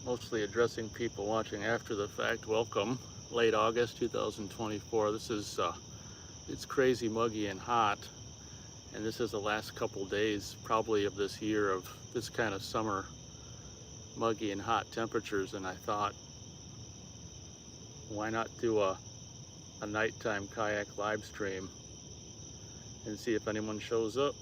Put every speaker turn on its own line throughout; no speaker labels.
mostly addressing people watching after the fact. Welcome, late August 2024. It's crazy muggy and hot, and this is the last couple days probably of this year of this kind of summer muggy and hot temperatures. And I thought, why not do a nighttime kayak live stream and see if anyone shows up.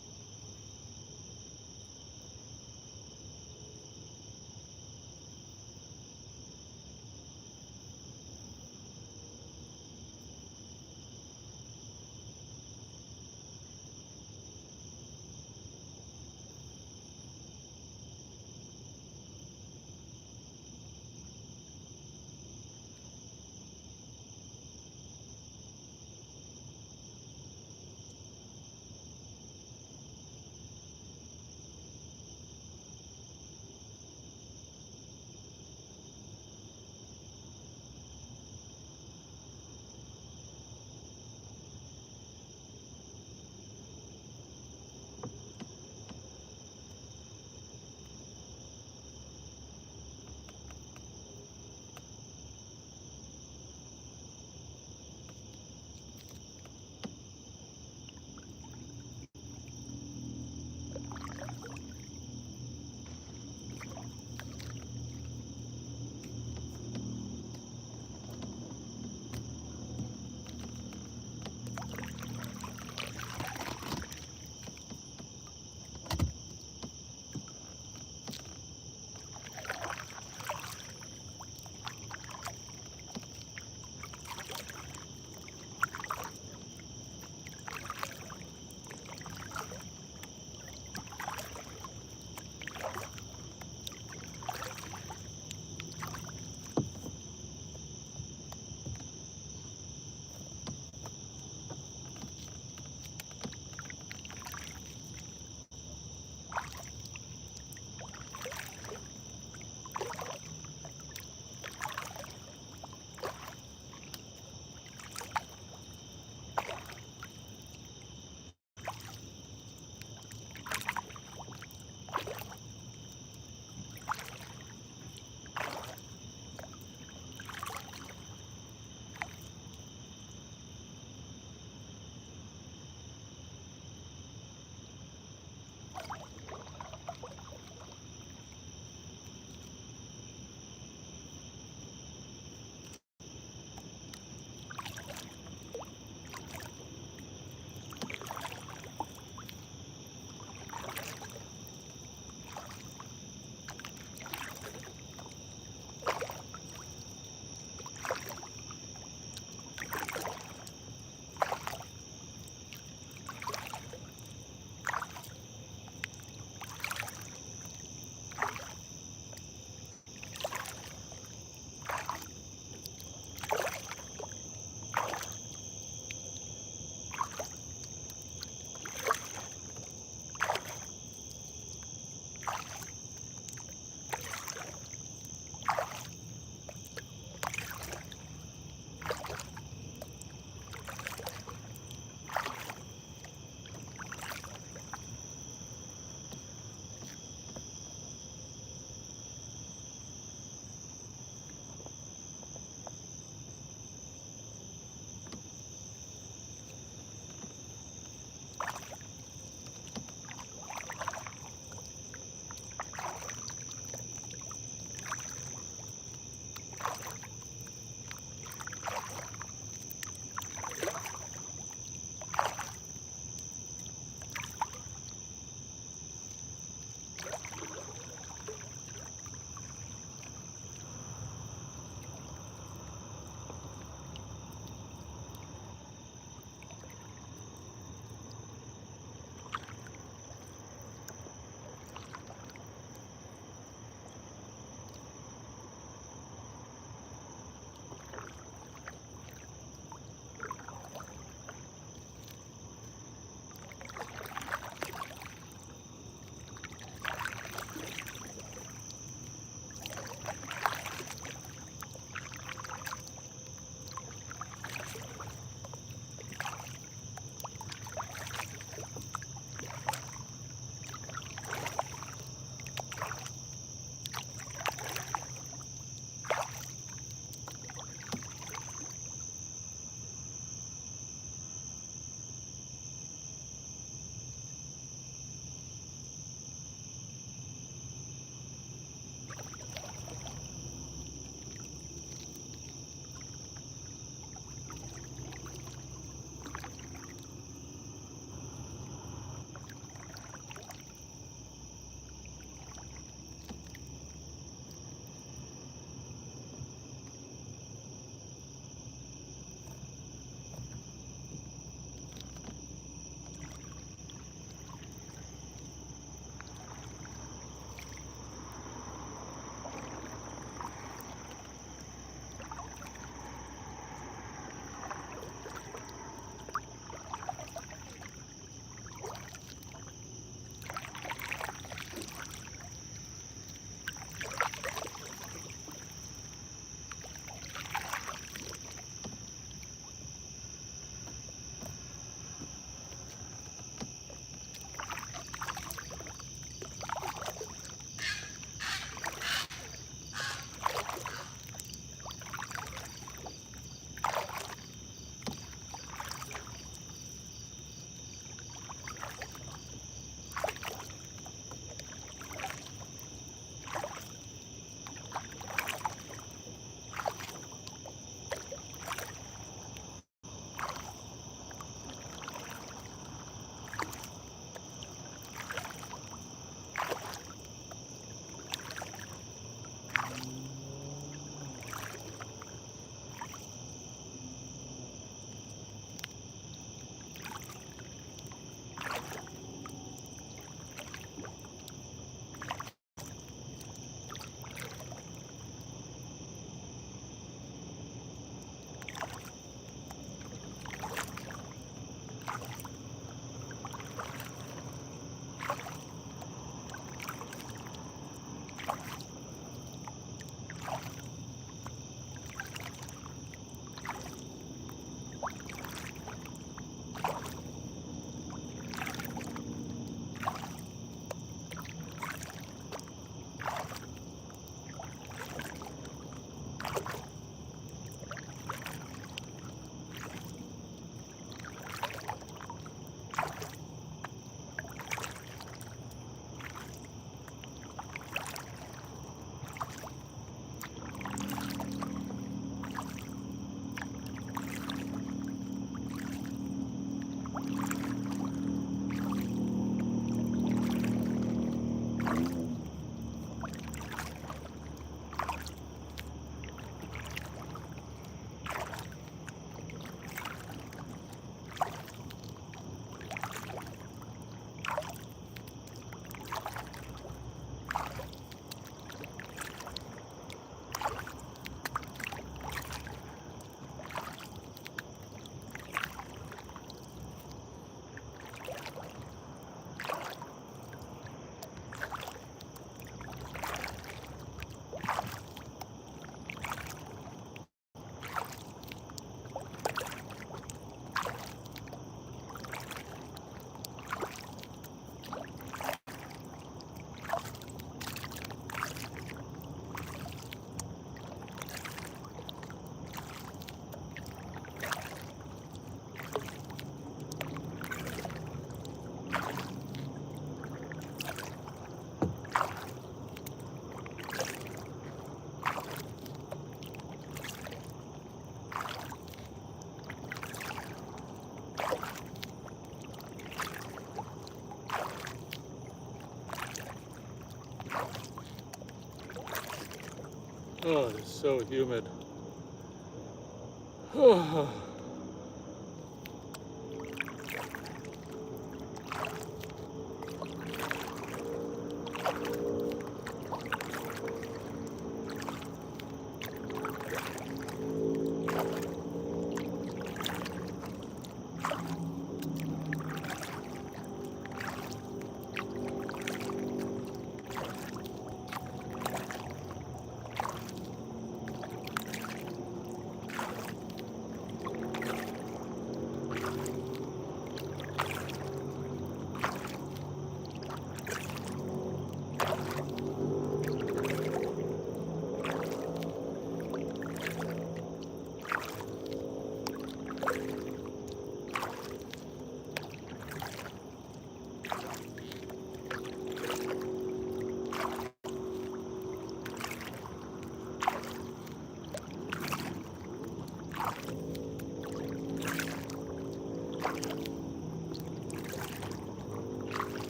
Oh, it's so humid.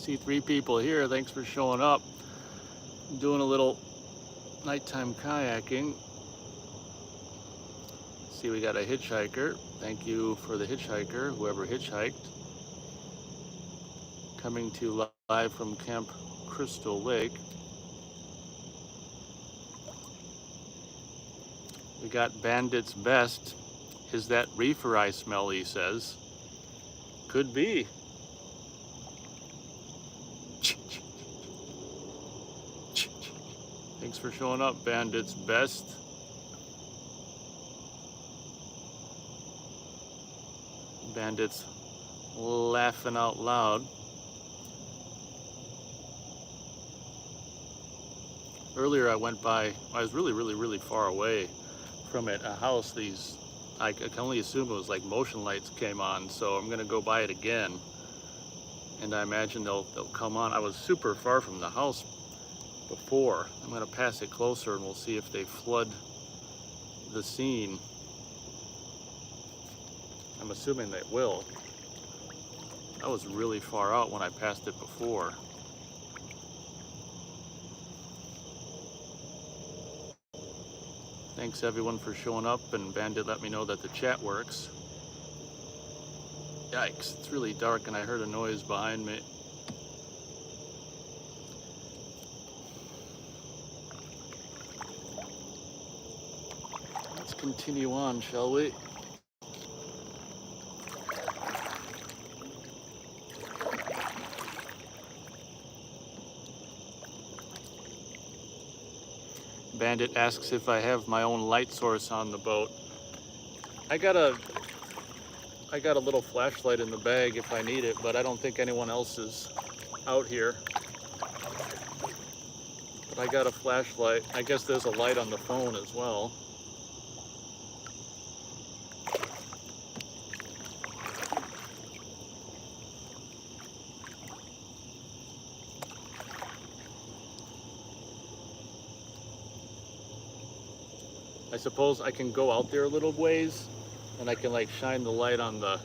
see 3 people here. Thanks for showing up. I'm doing a little nighttime kayaking. See, we got a hitchhiker. Thank you for the hitchhiker, whoever hitchhiked. Coming to you live from Camp Crystal Lake. We got Bandit's Best. Is that reefer I smell, he says. Could be. Thanks for showing up, Bandit's Best. Bandit's laughing out loud. Earlier I went by, I was really far away from it, a house. I can only assume it was like motion lights came on, so I'm gonna go by it again. And I imagine they'll come on. I was super far from the house before. I'm gonna pass it closer and we'll see if they flood the scene. I'm assuming they will. I was really far out when I passed it before. Thanks everyone for showing up, and Bandit let me know that the chat works. Yikes, it's really dark and I heard a noise behind me. Let's continue on, shall we? Bandit asks if I have my own light source on the boat. I got a little flashlight in the bag if I need it, but I don't think anyone else is out here. But I got a flashlight. I guess there's a light on the phone as well. I suppose I can go out there a little ways and I can like shine the light on the...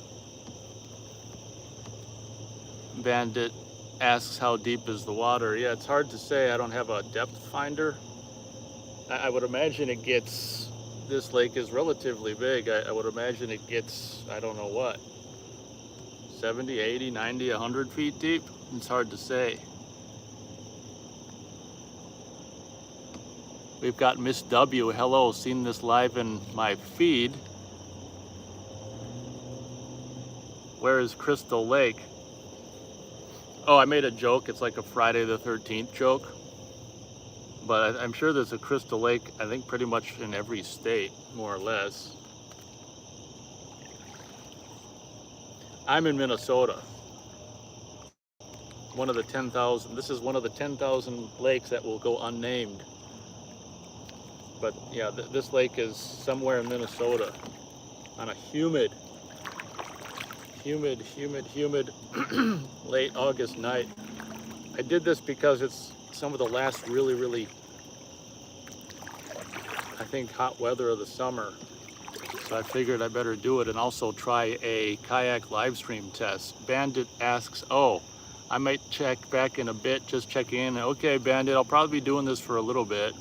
Bandit asks how deep is the water. Yeah, it's hard to say. I don't have a depth finder. I would imagine it gets... This lake is relatively big. I would imagine it gets, I don't know what, 70, 80, 90, 100 feet deep. It's hard to say. We've got Miss W. Hello, seen this live in my feed. Where is Crystal Lake? Oh, I made a joke. It's like a Friday the 13th joke. But I'm sure there's a Crystal Lake, I think pretty much in every state, more or less. I'm in Minnesota. One of the 10,000, this is one of the 10,000 lakes that will go unnamed. But yeah, this lake is somewhere in Minnesota on a humid late August night. I did this because it's some of the last really, I think, hot weather of the summer. So I figured I better do it and also try a kayak live stream test. Bandit asks, oh, I might check back in a bit, just check in. Okay, Bandit, I'll probably be doing this for a little bit.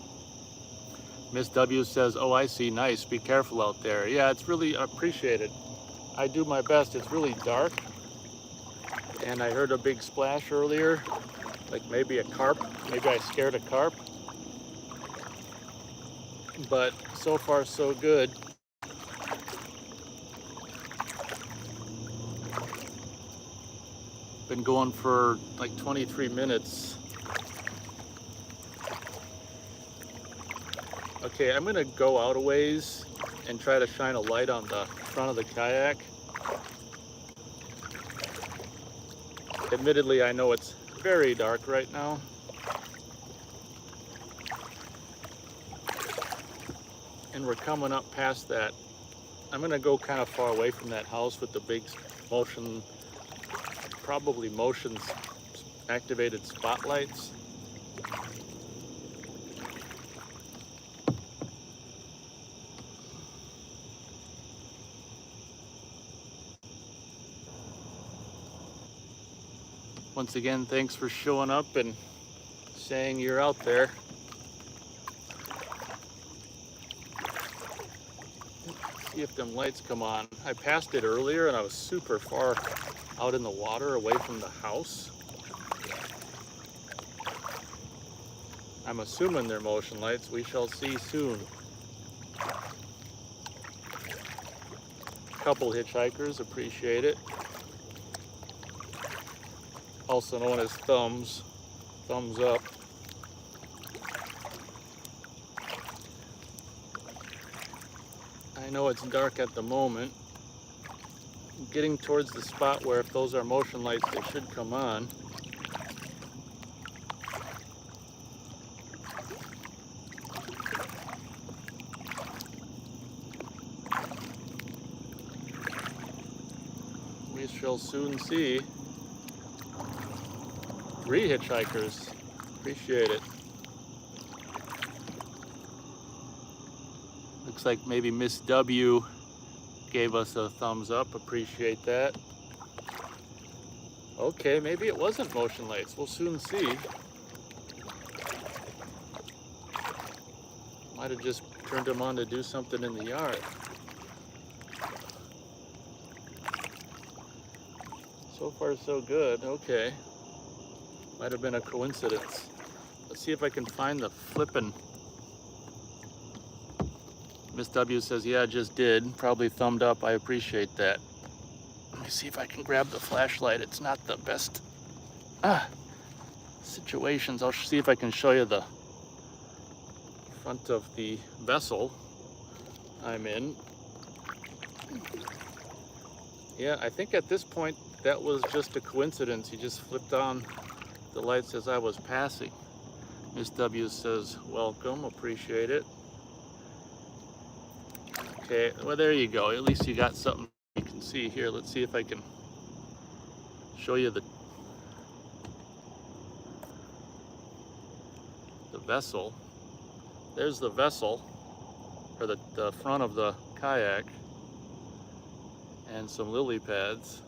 Miss W says, oh, I see, nice, be careful out there. Yeah, it's really appreciated. I do my best. It's really dark. And I heard a big splash earlier, like maybe a carp. Maybe I scared a carp. But so far, so good. Been going for like 23 minutes. Okay, I'm gonna go out a ways and try to shine a light on the front of the kayak. Admittedly, I know it's very dark right now. And we're coming up past that. I'm gonna go kind of far away from that house with the big motion, probably motion activated spotlights. Once again, thanks for showing up and saying you're out there. Let's see if them lights come on. I passed it earlier and I was super far out in the water away from the house. I'm assuming they're motion lights. We shall see soon. Couple hitchhikers, appreciate it. Also known as thumbs up. I know it's dark at the moment. I'm getting towards the spot where if those are motion lights, they should come on. We shall soon see. 3 hitchhikers. Appreciate it. Looks like maybe Miss W gave us a thumbs up. Appreciate that. Okay, maybe it wasn't motion lights. We'll soon see. Might have just turned them on to do something in the yard. So far, so good. Okay. Might have been a coincidence. Let's see if I can find the flippin'. Miss W says, yeah, I just did. Probably thumbed up. I appreciate that. Let me see if I can grab the flashlight. It's not the best situations. I'll see if I can show you the front of the vessel I'm in. Yeah, I think at this point that was just a coincidence. He just flipped on the lights as I was passing. Miss W says, welcome, appreciate it. Okay, well, there you go. At least you got something you can see here. Let's see if I can show you the vessel. There's the vessel, or the front of the kayak, and some lily pads.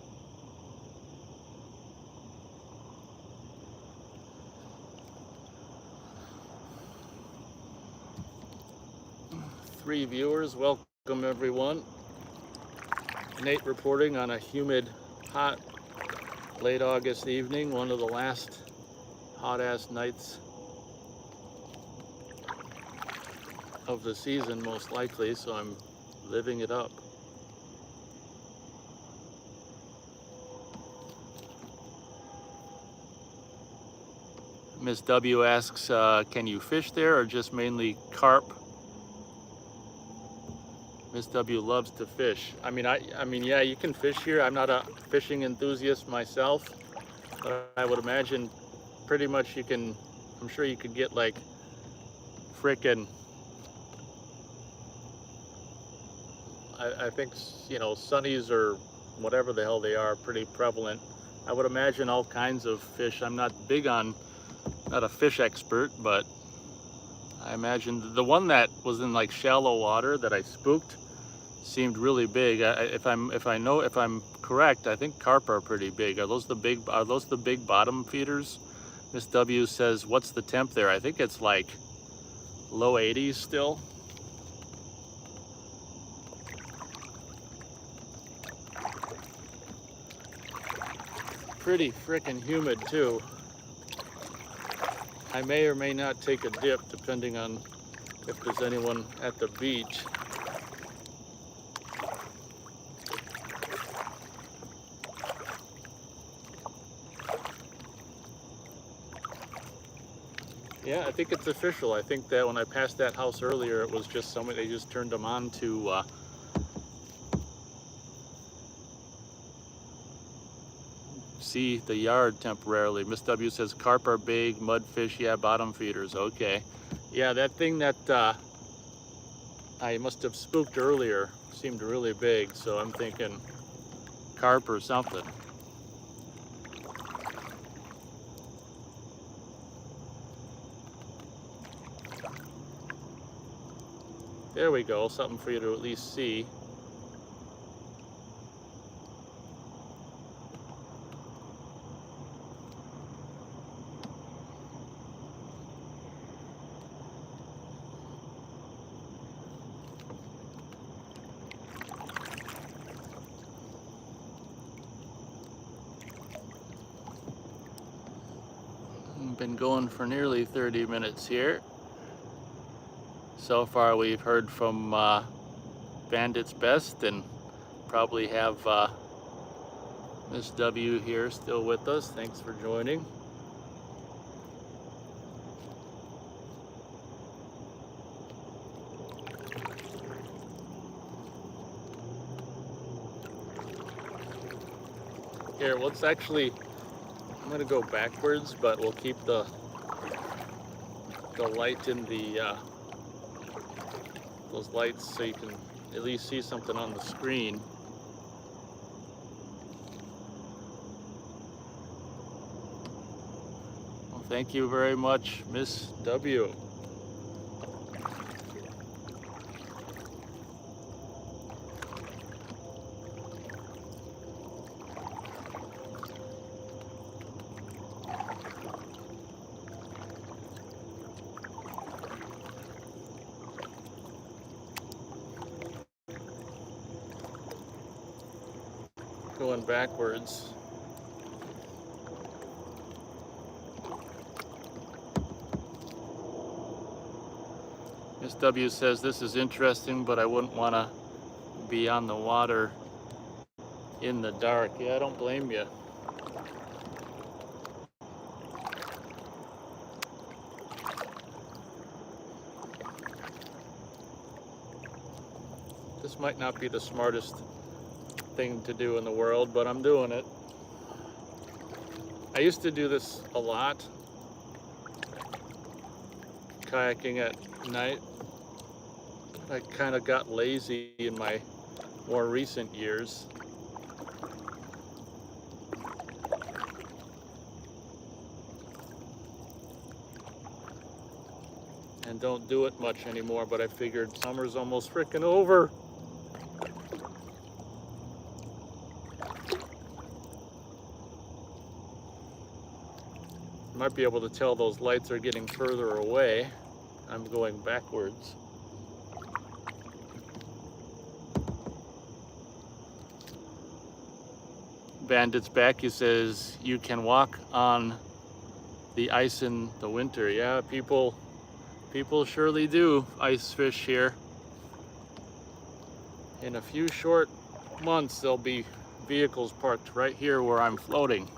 Three viewers, welcome everyone. Nate reporting on a humid, hot, late August evening, one of the last hot-ass nights of the season, most likely, so I'm living it up. Miss W asks, can you fish there or just mainly carp? Miss W loves to fish. I mean, yeah, you can fish here. I'm not a fishing enthusiast myself, but I would imagine pretty much you can, I'm sure you could get like frickin', I think, you know, sunnies or whatever the hell they are, pretty prevalent. I would imagine all kinds of fish. I'm not a fish expert, but I imagine the one that was in like shallow water that I spooked seemed really big. If I'm correct, I think carp are pretty big. Are those the big bottom feeders? Miss W says, what's the temp there? I think it's like low 80s still. Pretty frickin' humid too. I may or may not take a dip depending on if there's anyone at the beach. Yeah, I think it's official. I think that when I passed that house earlier, it was just somebody, they just turned them on to see the yard temporarily. Miss W says carp are big, mudfish, yeah, bottom feeders. Okay. Yeah, that thing that I must have spooked earlier seemed really big, so I'm thinking carp or something. There we go, something for you to at least see. Been going for nearly 30 minutes here. So far we've heard from Bandit's Best and probably have Miss W here still with us. Thanks for joining. Here, let's actually, I'm gonna go backwards, but we'll keep the light in the, those lights so you can at least see something on the screen. Well, thank you very much, Miss W. Going backwards. Miss W says this is interesting, but I wouldn't want to be on the water in the dark. Yeah, I don't blame you. This might not be the smartest thing to do in the world, but I'm doing it. I used to do this a lot, kayaking at night. I kind of got lazy in my more recent years. And don't do it much anymore, but I figured summer's almost frickin' over. Might be able to tell those lights are getting further away. I'm going backwards. Bandit's back. He says you can walk on the ice in the winter. Yeah, people surely do ice fish here. In a few short months, there'll be vehicles parked right here where I'm floating.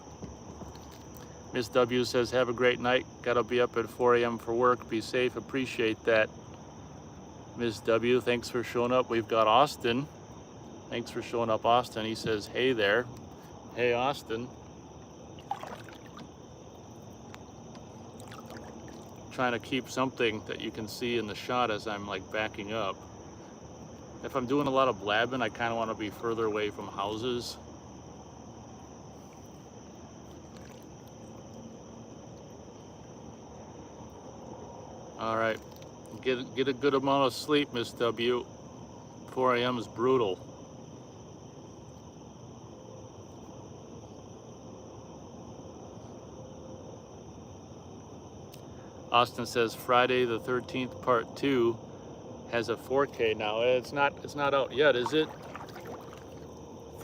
Miss W says, have a great night. Gotta be up at 4 a.m. for work. Be safe. Appreciate that. Miss W, thanks for showing up. We've got Austin. Thanks for showing up, Austin. He says, hey there. Hey, Austin. Trying to keep something that you can see in the shot as I'm like backing up. If I'm doing a lot of blabbing, I kind of want to be further away from houses. All right, get a good amount of sleep, Miss W. 4 a.m. is brutal. Austin says Friday the 13th part 2 has a 4K now. It's not out yet, is it?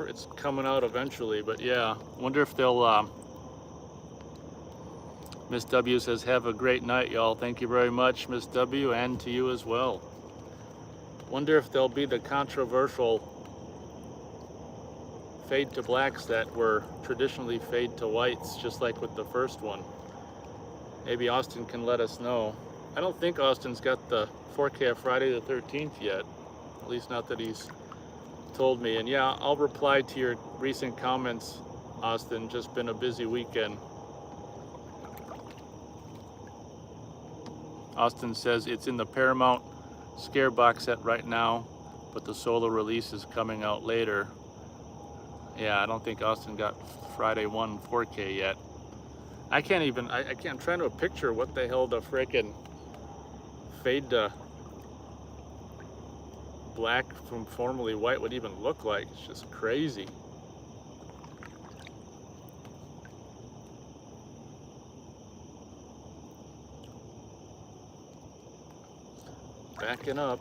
It's coming out eventually, but yeah. Wonder if they'll Miss W says, have a great night, y'all. Thank you very much, Miss W, and to you as well. Wonder if there'll be the controversial fade to blacks that were traditionally fade to whites, just like with the first one. Maybe Austin can let us know. I don't think Austin's got the 4K of Friday the 13th yet, at least not that he's told me. And yeah, I'll reply to your recent comments, Austin. Just been a busy weekend. Austin says it's in the Paramount Scare box set right now, but the solo release is coming out later. Yeah, I don't think Austin got Friday 1 4K yet. I can't, I'm trying to picture what the hell the frickin' fade to black from formerly white would even look like. It's just crazy. Backing up.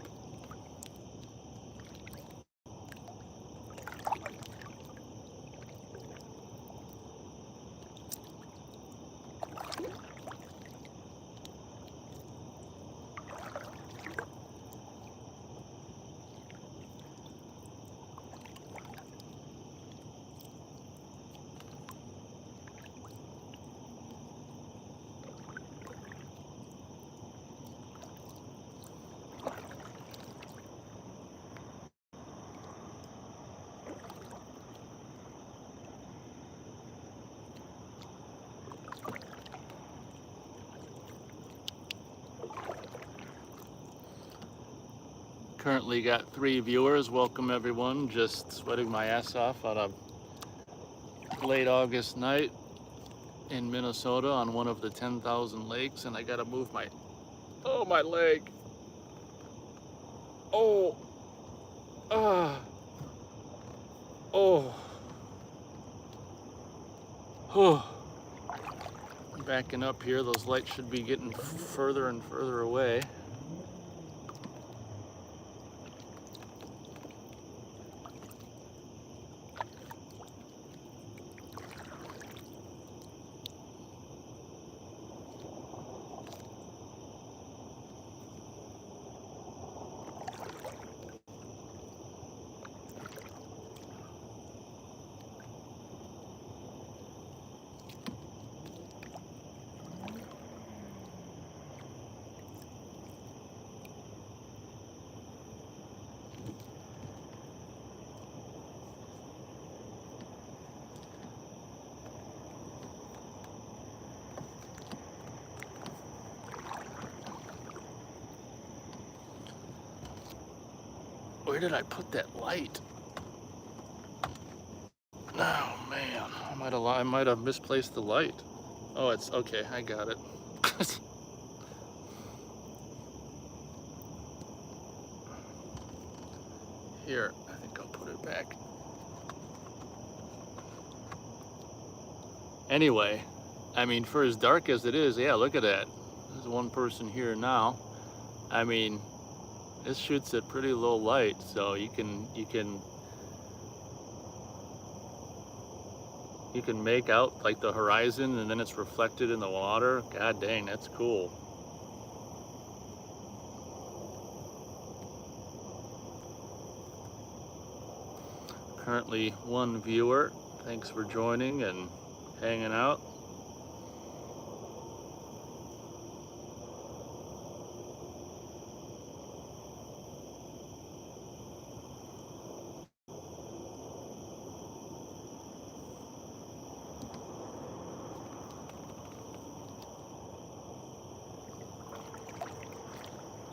Currently got 3 viewers. Welcome everyone. Just sweating my ass off on a late August night in Minnesota on one of the 10,000 lakes, and I gotta move my leg. Oh, ah, oh, oh. Backing up here, those lights should be getting further and further away. Where did I put that light? Oh man, I might have misplaced the light. Oh, it's okay. I got it. Here, I think I'll put it back. Anyway, I mean, for as dark as it is, yeah, look at that. There's one person here now. I mean, this shoots at pretty low light, so you can make out like the horizon, and then it's reflected in the water. God dang, that's cool. Currently 1 viewer. Thanks for joining and hanging out.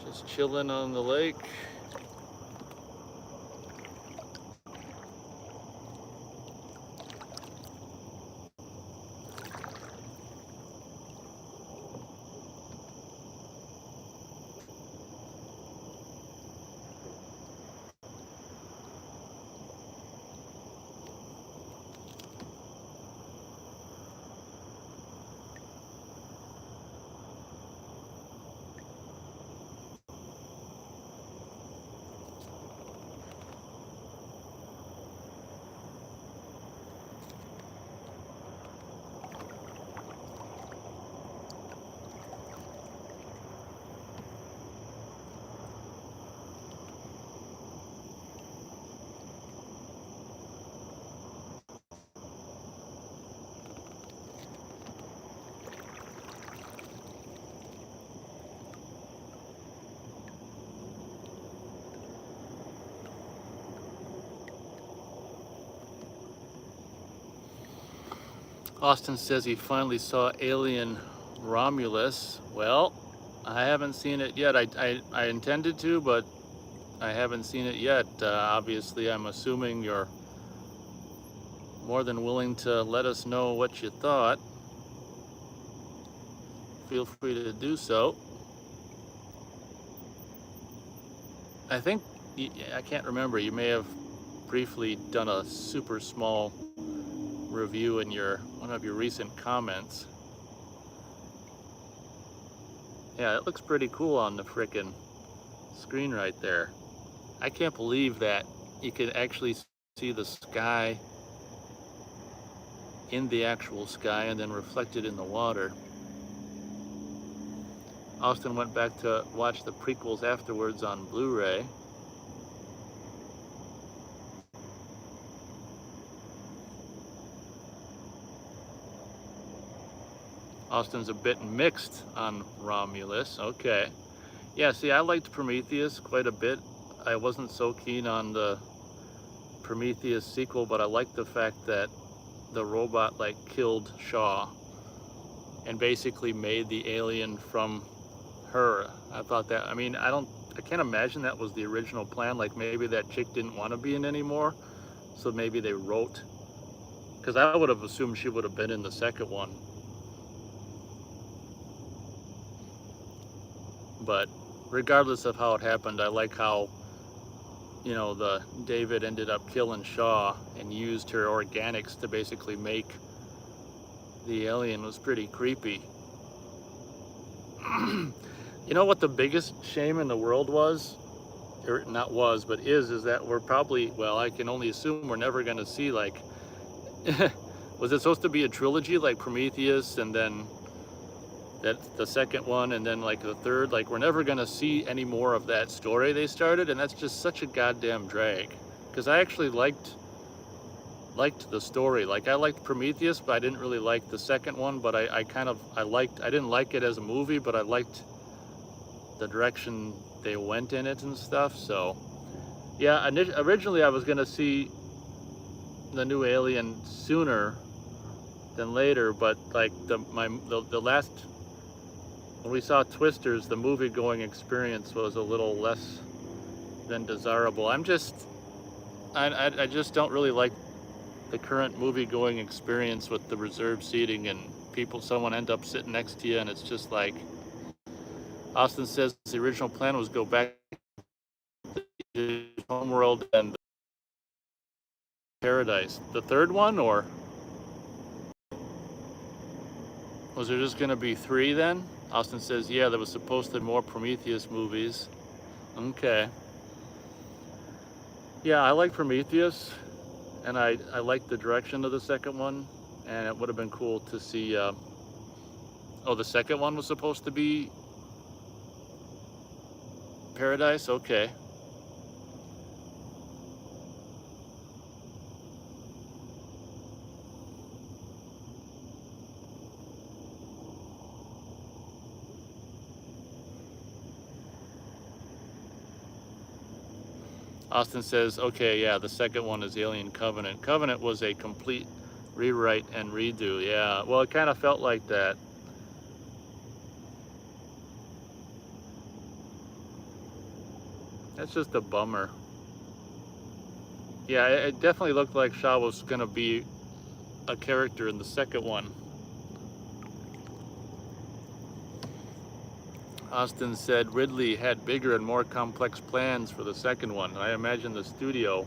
Just chilling on the lake. Austin says he finally saw Alien Romulus. Well, I haven't seen it yet. I intended to, but I haven't seen it yet. Obviously, I'm assuming you're more than willing to let us know what you thought. Feel free to do so. I think, I can't remember, you may have briefly done a super small review in one of your recent comments. Yeah, it looks pretty cool on the frickin' screen right there. I can't believe that you can actually see the sky in the actual sky and then reflected in the water. Austin went back to watch the prequels afterwards on Blu-ray. Austin's a bit mixed on Romulus. Okay. Yeah, see, I liked Prometheus quite a bit. I wasn't so keen on the Prometheus sequel, but I liked the fact that the robot like killed Shaw and basically made the alien from her. I thought that, I mean, I I can't imagine that was the original plan. Like maybe that chick didn't want to be in anymore, so maybe they wrote. Because I would have assumed she would have been in the second one. But regardless of how it happened, I like how, you know, the David ended up killing Shaw and used her organics to basically make the alien. Was pretty creepy. You know what the biggest shame in the world was? Or not was, but is that we're probably, well, I can only assume we're never going to see, like, was it supposed to be a trilogy like Prometheus and then that the second one and then like the third? Like we're never going to see any more of that story they started, and that's just such a goddamn drag. Because I actually liked the story. Like I liked Prometheus, but I didn't really like the second one. But I didn't like it as a movie, but I liked the direction they went in it and stuff. So yeah, originally I was gonna see the new Alien sooner than later, but like the last, when we saw Twisters, the movie going experience was a little less than desirable. I just don't really like the current movie going experience with the reserved seating and someone end up sitting next to you, and it's just like, Austin says the original plan was go back to Homeworld and Paradise. The third one, or was there just going to be 3 then? Austin says, yeah, there was supposed to be more Prometheus movies. Okay. Yeah, I like Prometheus, and I like the direction of the second one, and it would have been cool to see, oh, the second one was supposed to be Paradise? Okay. Austin says, okay, yeah, the second one is Alien Covenant. Covenant was a complete rewrite and redo, yeah. Well, it kind of felt like that. That's just a bummer. Yeah, it definitely looked like Shaw was going to be a character in the second one. Austin said Ridley had bigger and more complex plans for the second one. I imagine the studio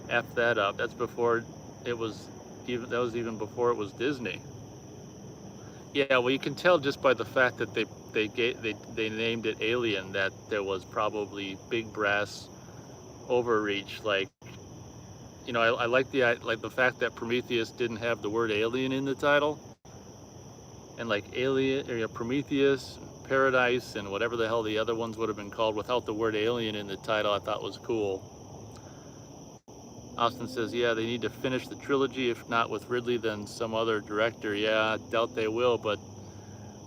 effed that up. That's before it was even, that was even before it was Disney. Yeah, well, you can tell just by the fact that they named it Alien that there was probably big brass overreach. Like, you know, I like the fact that Prometheus didn't have the word alien in the title, and like Alien, or, you know, Prometheus, Paradise, and whatever the hell the other ones would have been called without the word alien in the title, I thought was cool. Austin says, yeah, they need to finish the trilogy. If not with Ridley, then some other director. Yeah, I doubt they will, but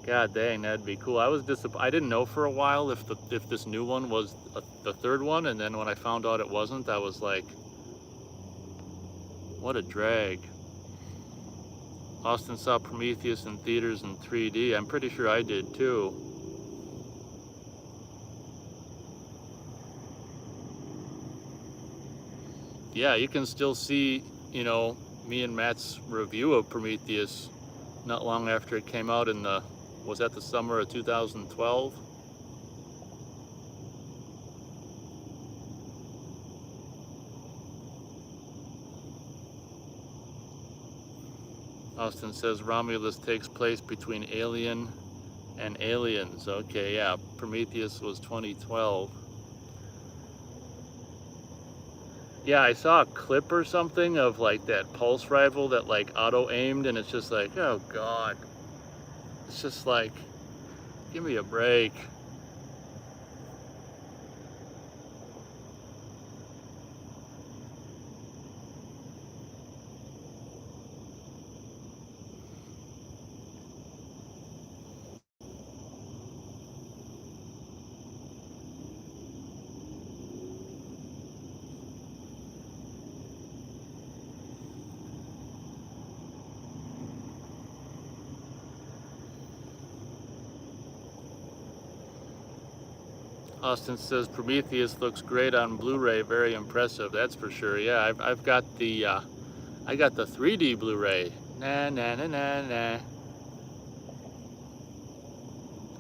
god dang, that'd be cool. I was I didn't know for a while if this new one was the third one, and then when I found out it wasn't, I was like, what a drag. Austin saw Prometheus in theaters in 3D. I'm pretty sure I did too. Yeah, you can still see, you know, me and Matt's review of Prometheus not long after it came out in was that the summer of 2012? Austin says Romulus takes place between Alien and Aliens. Okay, yeah, Prometheus was 2012. Yeah, I saw a clip or something of like that pulse rifle that like auto aimed, and it's just like, oh god. It's just like, give me a break. Austin says Prometheus looks great on Blu-ray, very impressive. That's for sure. Yeah, I've got the I got the 3D Blu-ray. Nah nah nah nah nah.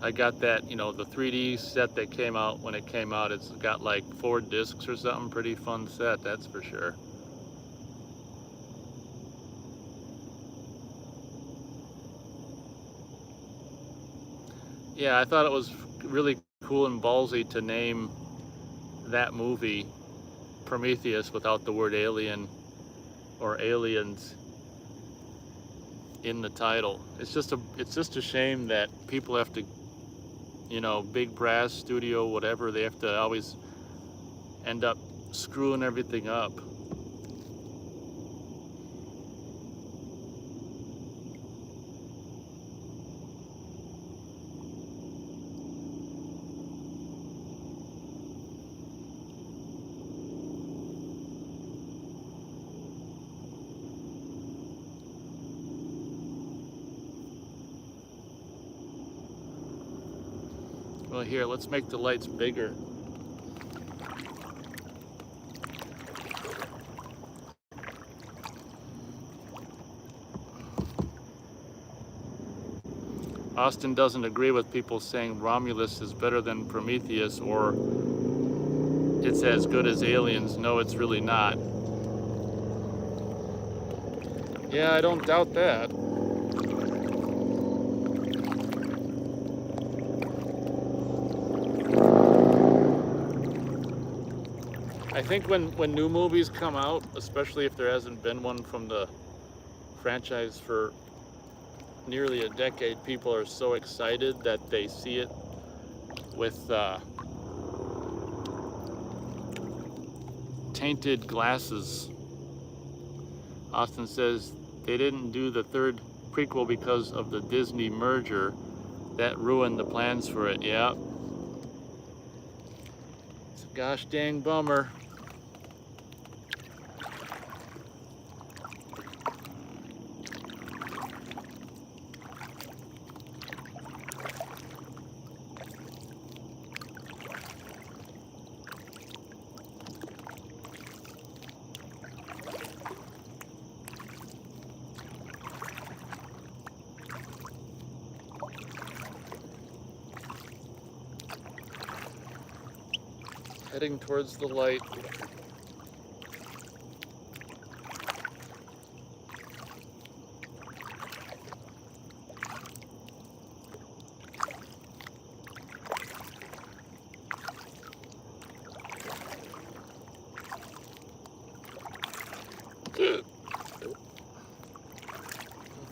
I got that, you know, the 3D set that came out when it came out. It's got like 4 discs or something. Pretty fun set, that's for sure. Yeah, I thought it was really cool and ballsy to name that movie Prometheus without the word alien or aliens in the title. It's just a shame that people have to, you know, big brass studio, whatever, they have to always end up screwing everything up. Well, here, let's make the lights bigger. Austin doesn't agree with people saying Romulus is better than Prometheus or it's as good as Aliens. No, it's really not. Yeah, I don't doubt that. I think when new movies come out, especially if there hasn't been one from the franchise for nearly a decade, people are so excited that they see it with tainted glasses. Austin says they didn't do the 3rd prequel because of the Disney merger. That ruined the plans for it. Yeah. It's a gosh dang bummer. Heading towards the light.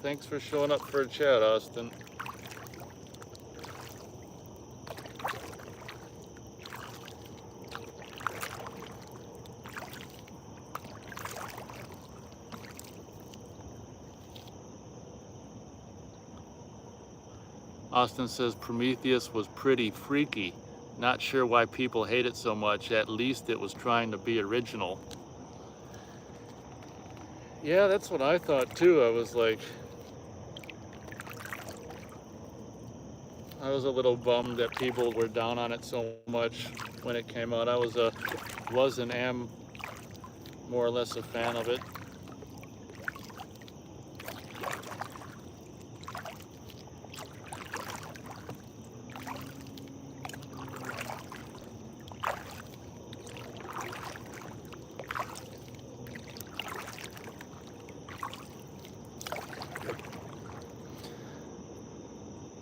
Thanks for showing up for a chat, Austin. Austin says Prometheus was pretty freaky. Not sure why people hate it so much. At least it was trying to be original. Yeah, that's what I thought too. I was a little bummed that people were down on it so much when it came out. I was and am more or less a fan of it.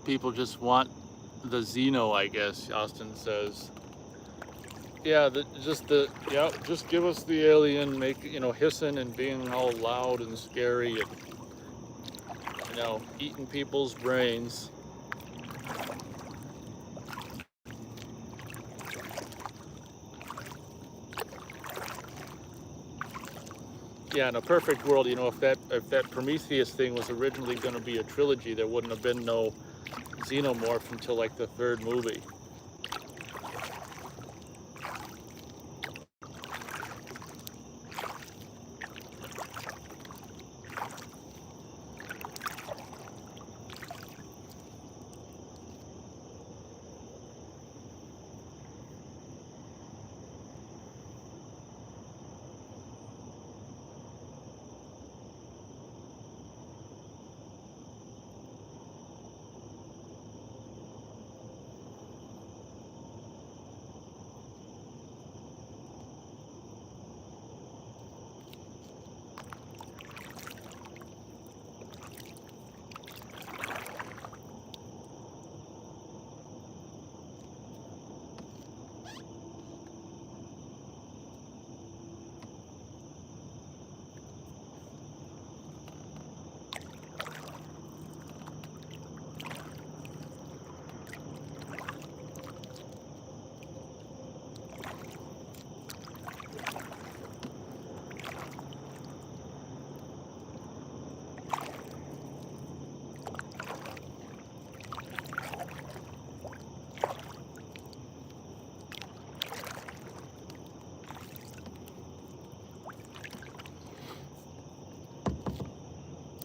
People just want the Xeno, I guess, Austin says. Yeah, just give us the alien, make, you know, hissing and being all loud and scary and, you know, eating people's brains. Yeah, in a perfect world, you know, if that Prometheus thing was originally going to be a trilogy, there wouldn't have been no Xenomorph until like the 3rd movie.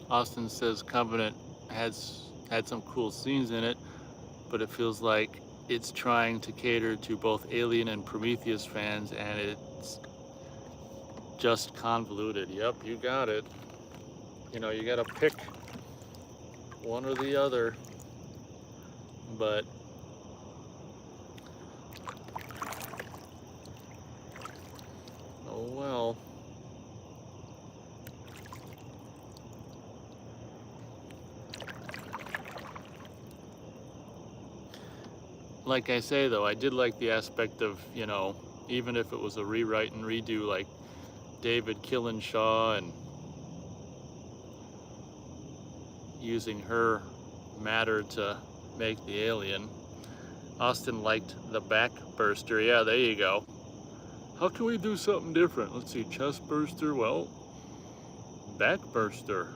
Austin says Covenant has had some cool scenes in it, but it feels like it's trying to cater to both Alien and Prometheus fans, and it's just convoluted. Yep, you got it. You know, you gotta pick one or the other, but oh well. Like I say though, I did like the aspect of, you know, even if it was a rewrite and redo, like David killing Shaw and using her matter to make the alien. Austin liked the backburster. Yeah, there you go. How can we do something different? Let's see, chest burster, well, backburster.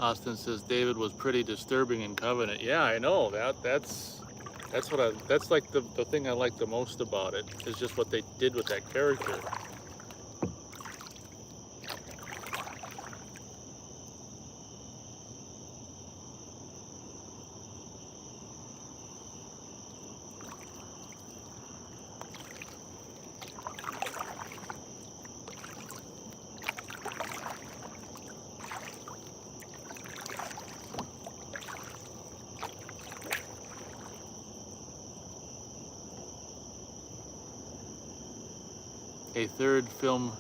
Austin says David was pretty disturbing in Covenant. Yeah, I know that's that's like the thing I like the most about it is just what they did with that character. A third film,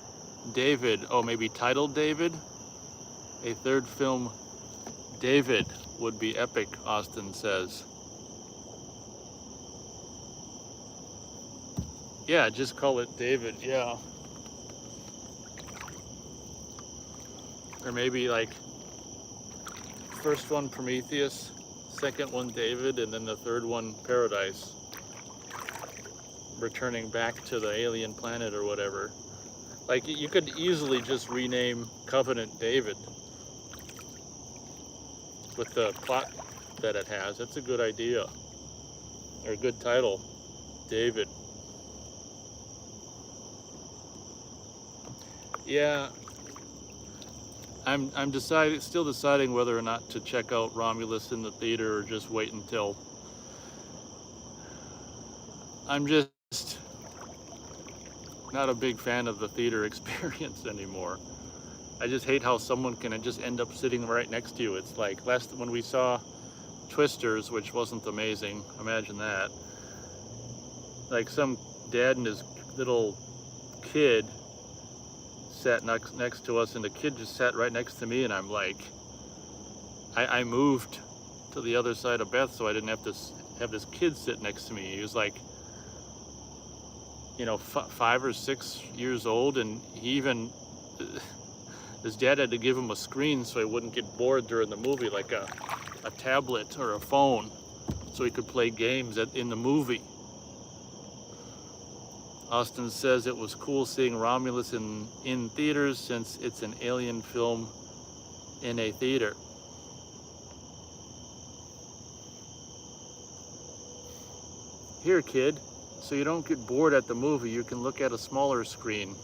David, oh, maybe titled David? A third film, David, would be epic, Austin says. Yeah, just call it David, yeah. Or maybe like, first one Prometheus, second one David, and then the third one Paradise. Returning back to the alien planet or whatever. Like, you could easily just rename Covenant David with the plot that it has. That's a good idea, or a good title, David. Yeah, I'm still deciding whether or not to check out Romulus in the theater or just wait until. I'm just not a big fan of the theater experience anymore. I just hate how someone can just end up sitting right next to you. It's like when we saw Twisters, which wasn't amazing, imagine that. Like some dad and his little kid sat next to us, and the kid just sat right next to me, and I'm like, I moved to the other side of Beth so I didn't have to have this kid sit next to me. He was like, you know, 5 or 6 years old, and he even, his dad had to give him a screen so he wouldn't get bored during the movie, like a tablet or a phone, so he could play games in the movie. Austin says it was cool seeing Romulus in theaters since it's an alien film in a theater. Here, kid, so you don't get bored at the movie, you can look at a smaller screen.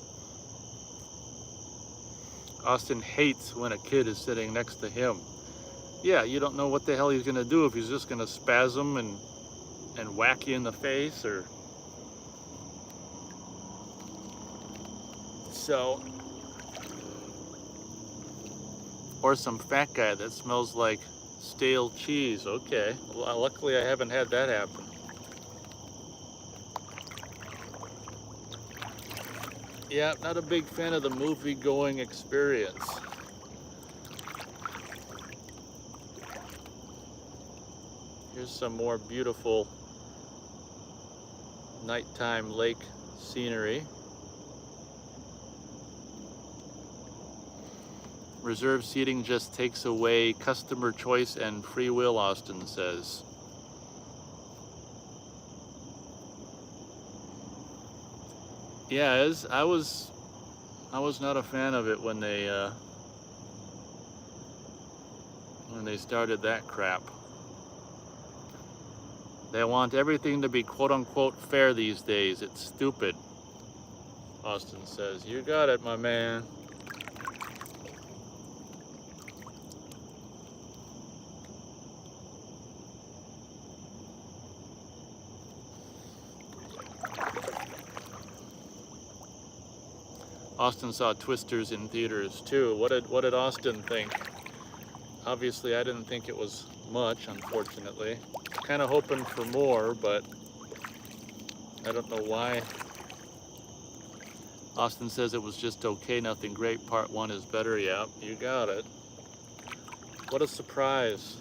Austin hates when a kid is sitting next to him. Yeah, you don't know what the hell he's gonna do, if he's just gonna spasm and whack you in the face, or so. Or some fat guy that smells like stale cheese. Okay, well, luckily I haven't had that happen. Yeah, not a big fan of the movie-going experience. Here's some more beautiful nighttime lake scenery. Reserved seating just takes away customer choice and free will, Austin says. Yeah, I was not a fan of it when they started that crap. They want everything to be quote-unquote fair these days. It's stupid, Austin says. You got it, my man. Austin saw Twisters in theaters too. What did Austin think? Obviously, I didn't think it was much, unfortunately. Kind of hoping for more, but I don't know why. Austin says it was just okay, nothing great. Part 1 is better. Yeah, you got it. What a surprise.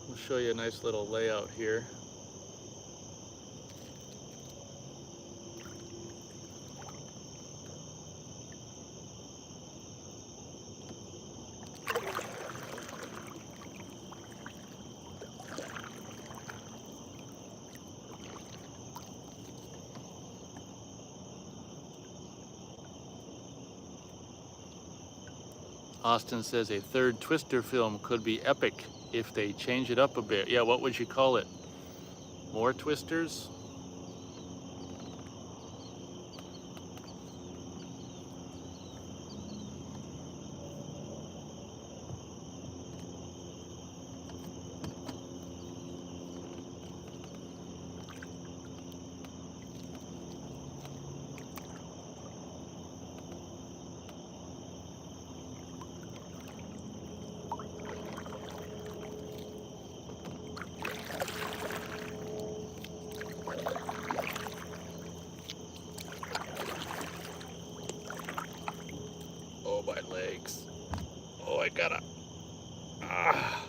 I'll show you a nice little layout here. Austin says a third Twister film could be epic if they change it up a bit. Yeah, what would you call it? More Twisters? Oh, my legs. Oh, I gotta. Ah.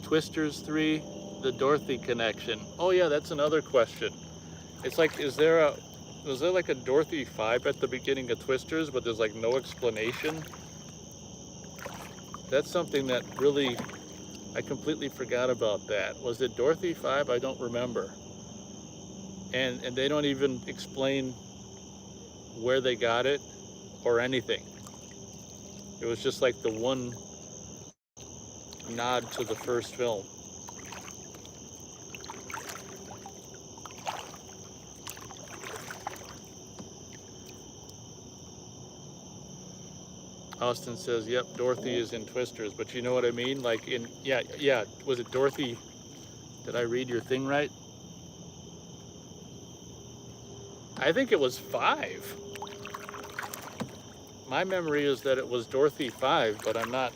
Twisters 3, the Dorothy connection. Oh yeah, that's another question. It's like, was there like a Dorothy 5 at the beginning of Twisters, but there's like no explanation? That's something that really, I completely forgot about that. Was it Dorothy 5? I don't remember. And they don't even explain where they got it or anything. It was just like the one nod to the first film. Austin says, yep, Dorothy is in Twisters, but you know what I mean? Like yeah, was it Dorothy? Did I read your thing right? I think it was 5. My memory is that it was Dorothy 5, but I'm not,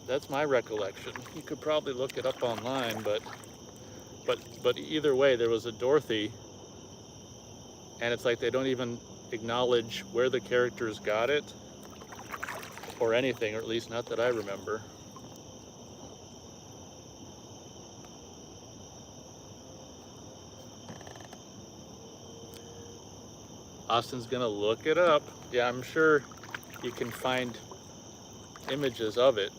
that's my recollection. You could probably look it up online, but either way, there was a Dorothy, and it's like they don't even acknowledge where the characters got it or anything, or at least not that I remember. Austin's gonna look it up. Yeah, I'm sure you can find images of it.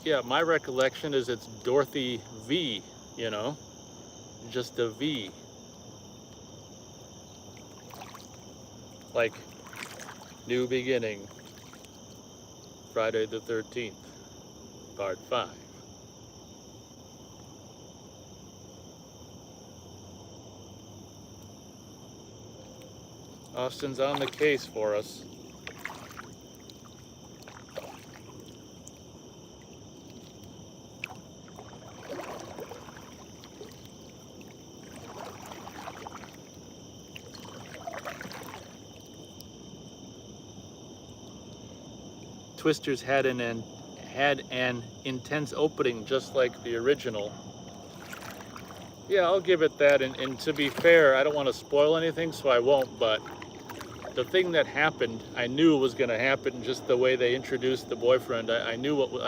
Yeah, my recollection is it's Dorothy V, you know, just a V. Like, new beginning, Friday the 13th, part 5. Austin's on the case for us. Twisters had an intense opening just like the original. Yeah, I'll give it that. And to be fair, I don't want to spoil anything, so I won't. But the thing that happened, I knew was going to happen. Just the way they introduced the boyfriend, I knew what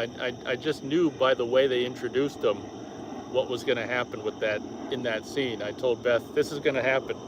I just knew by the way they introduced him what was going to happen with that in that scene. I told Beth, this is going to happen.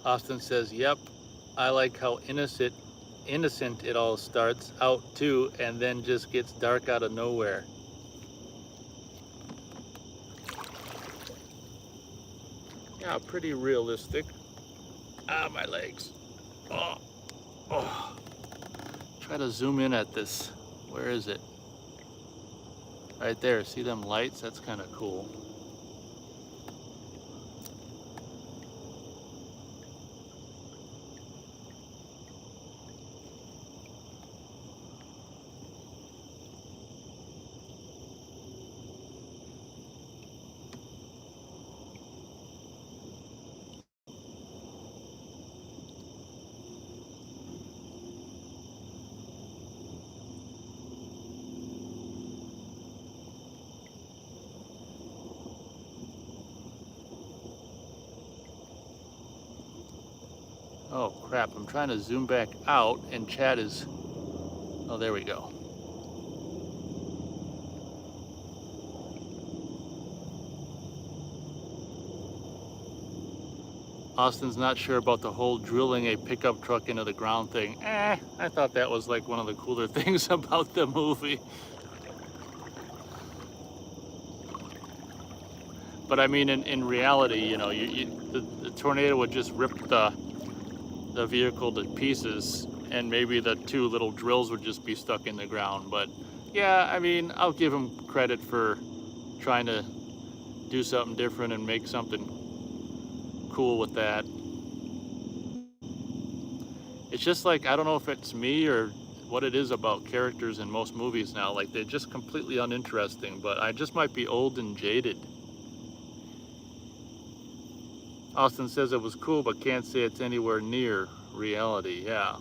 Austin says, yep, I like how innocent it all starts out too, and then just gets dark out of nowhere. Yeah, pretty realistic. Ah, my legs. Oh, oh. Try to zoom in at this. Where is it? Right there, see them lights? That's kind of cool. Oh crap, I'm trying to zoom back out and chat is, oh there we go. Austin's not sure about the whole drilling a pickup truck into the ground thing. I thought that was like one of the cooler things about the movie. But I mean, in reality, you know, the tornado would just rip the vehicle to pieces, and maybe the two little drills would just be stuck in the ground. But yeah, I mean, I'll give him credit for trying to do something different and make something cool with that. It's just like, I don't know if it's me or what it is about characters in most movies now. Like, they're just completely uninteresting, but I just might be old and jaded. Austin says it was cool, but can't say it's anywhere near reality. Yeah,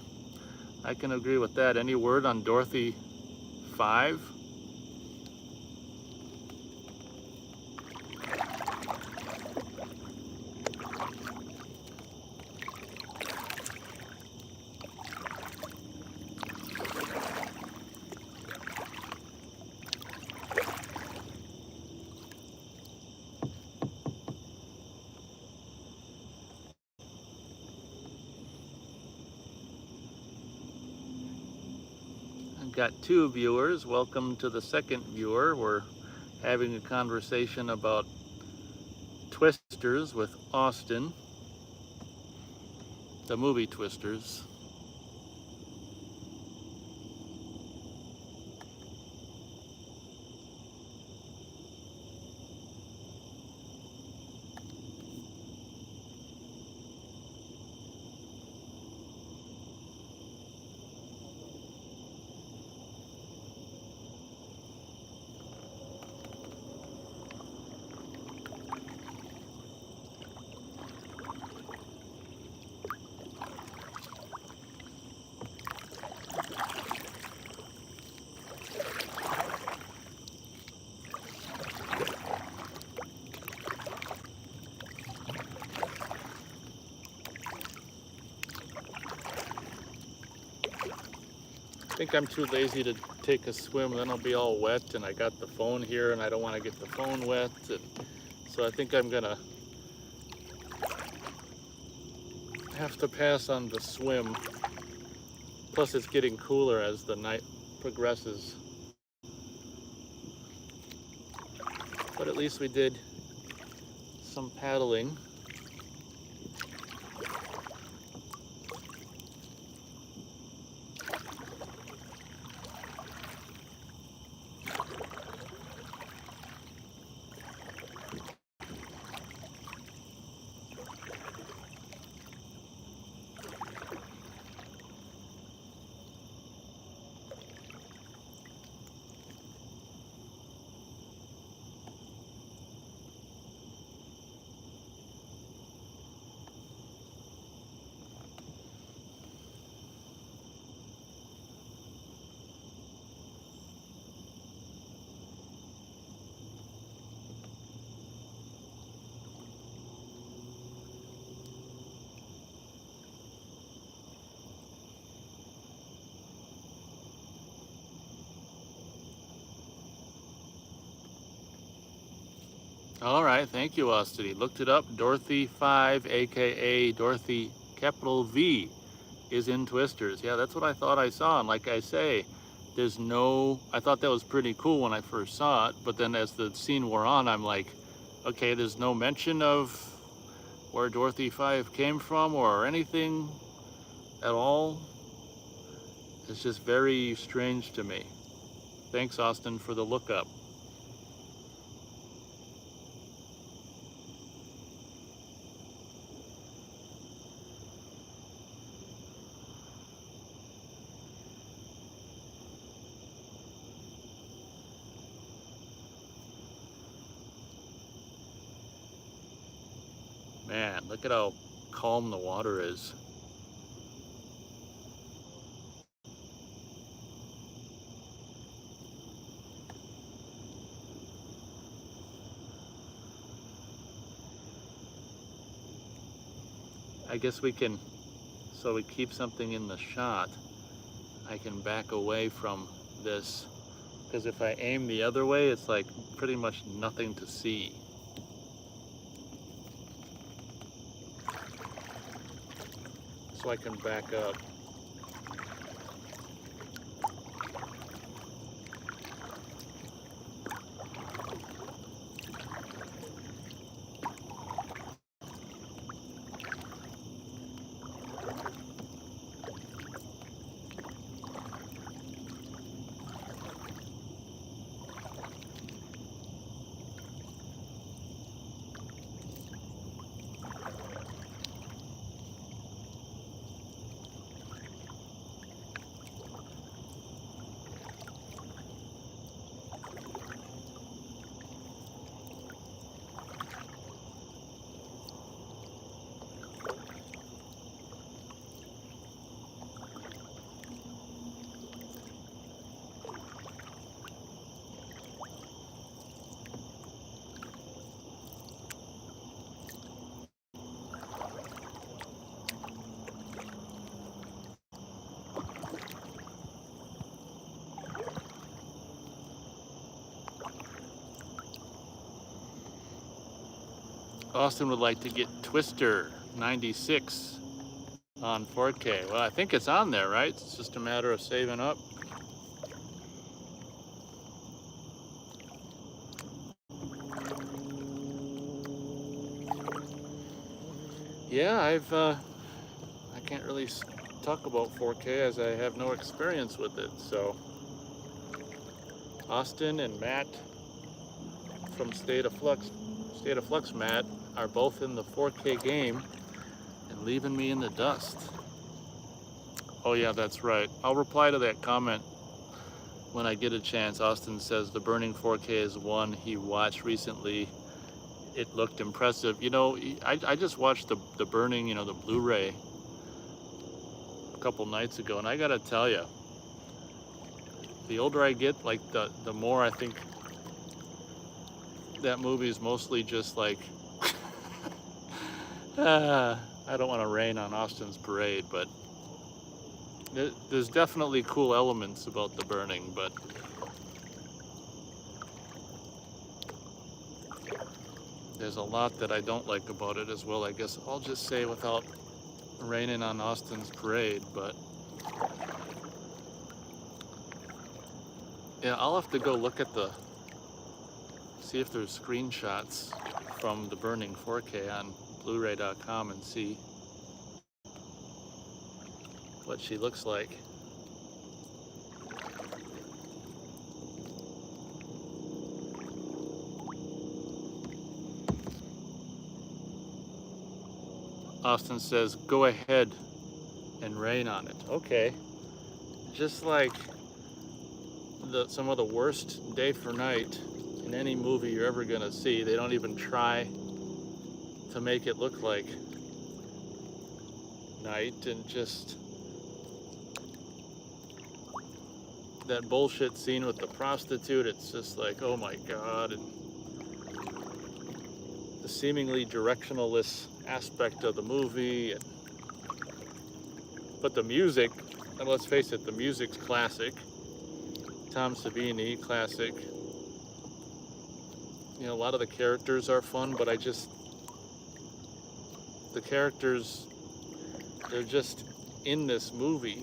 I can agree with that. Any word on Dorothy 5? Got 2 viewers. Welcome to the second viewer. We're having a conversation about Twisters with Austin, the movie Twisters. I think I'm too lazy to take a swim, then I'll be all wet, and I got the phone here and I don't want to get the phone wet, and so I think I'm gonna have to pass on the swim. Plus it's getting cooler as the night progresses. But at least we did some paddling. All right, thank you, Austin. He looked it up. Dorothy 5, aka Dorothy capital V, is in Twisters. Yeah, that's what I thought I saw. And like I say, there's no, I thought that was pretty cool when I first saw it. But then as the scene wore on, I'm like, okay, there's no mention of where Dorothy 5 came from or anything at all. It's just very strange to me. Thanks, Austin, for the lookup. Man, look at how calm the water is. I guess we can, so we keep something in the shot, I can back away from this, because if I aim the other way, it's like pretty much nothing to see. So I can back up. Austin would like to get Twister 96 on 4K. Well, I think it's on there, right? It's just a matter of saving up. Yeah, I can't really talk about 4K as I have no experience with it. So Austin and Matt from State of Flux Matt are both in the 4K game and leaving me in the dust. Oh yeah, that's right. I'll reply to that comment when I get a chance. Austin says the Burning 4K is one he watched recently. It looked impressive. You know, I just watched the Burning, you know, the Blu-ray a couple nights ago, and I gotta tell you, the older I get, like the more I think that movie is mostly just like, I don't want to rain on Austin's parade, but there's definitely cool elements about the Burning, but there's a lot that I don't like about it as well, I guess I'll just say, without raining on Austin's parade. But yeah, I'll have to go look at see if there's screenshots from the Burning 4K on Blu-ray.com and see what she looks like. Austin says, go ahead and rain on it. Okay. Just like some of the worst day for night in any movie you're ever gonna see, they don't even try to make it look like night, and just that bullshit scene with the prostitute, it's just like, oh my God. And the seemingly directionless aspect of the movie, but the music, and let's face it, the music's classic. Tom Savini, classic. you know, a lot of the characters are fun, but the characters, they're just in this movie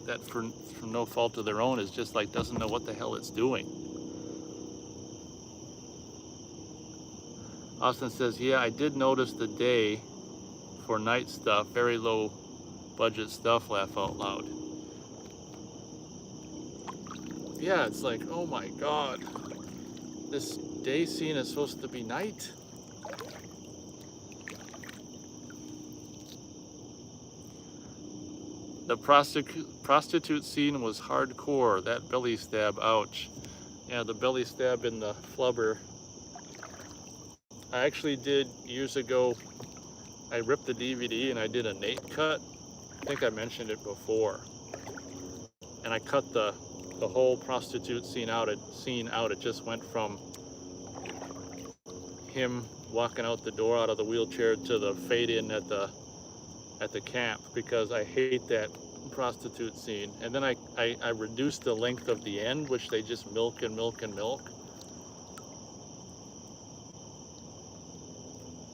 that for no fault of their own is just like doesn't know what the hell it's doing. Austin says, yeah, I did notice the day for night stuff, very low budget stuff, laugh out loud. Yeah, it's like, oh my God, this day scene is supposed to be night? The prostitute scene was hardcore. That belly stab, ouch. Yeah, the belly stab in the flubber. I actually did years ago, I ripped the DVD and I did a Nate cut. I think I mentioned it before. And I cut the whole prostitute scene out. It just went from him walking out the door out of the wheelchair to the fade in at the camp, because I hate that prostitute scene. And then I reduced the length of the end, which they just milk and milk and milk,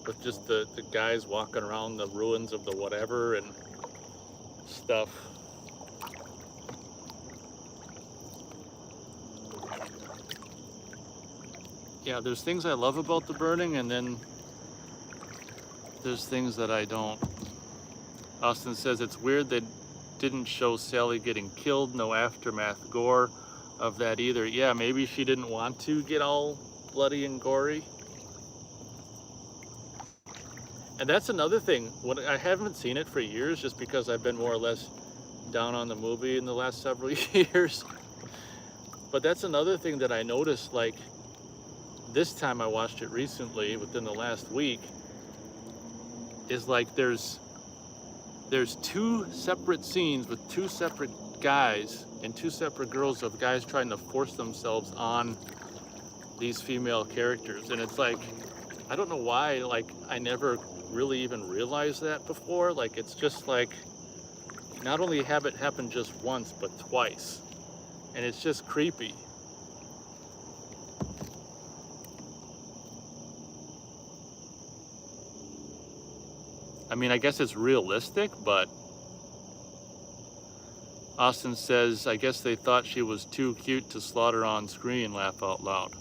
with just the guys walking around the ruins of the whatever and stuff. Yeah, there's things I love about The Burning, and then there's things that I don't. Austin says it's weird they didn't show Sally getting killed, no aftermath gore of that either. Yeah, maybe she didn't want to get all bloody and gory. And that's another thing. When I haven't seen it for years, just because I've been more or less down on the movie in the last several years. But that's another thing that I noticed, like this time I watched it recently, within the last week, is like there's two separate scenes with two separate guys and two separate girls of guys trying to force themselves on these female characters. And it's like, I don't know why, like I never really even realized that before. Like it's just like, not only have it happen just once, but twice. And it's just creepy. I mean, I guess it's realistic, but Austin says, I guess they thought she was too cute to slaughter on screen, laugh out loud.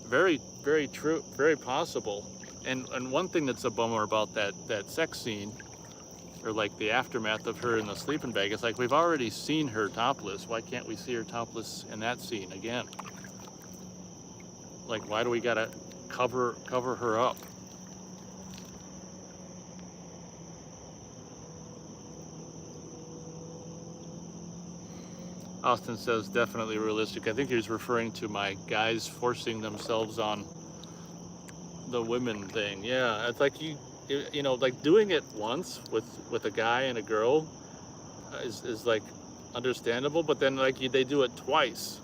Very, very true, very possible. And one thing that's a bummer about that sex scene, or like the aftermath of her in the sleeping bag, is like we've already seen her topless. Why can't we see her topless in that scene again? Like, why do we gotta cover her up? Austin says definitely realistic. I think he was referring to my guys forcing themselves on the women thing. Yeah, it's like you know, like doing it once with a guy and a girl is like understandable, but then like they do it twice.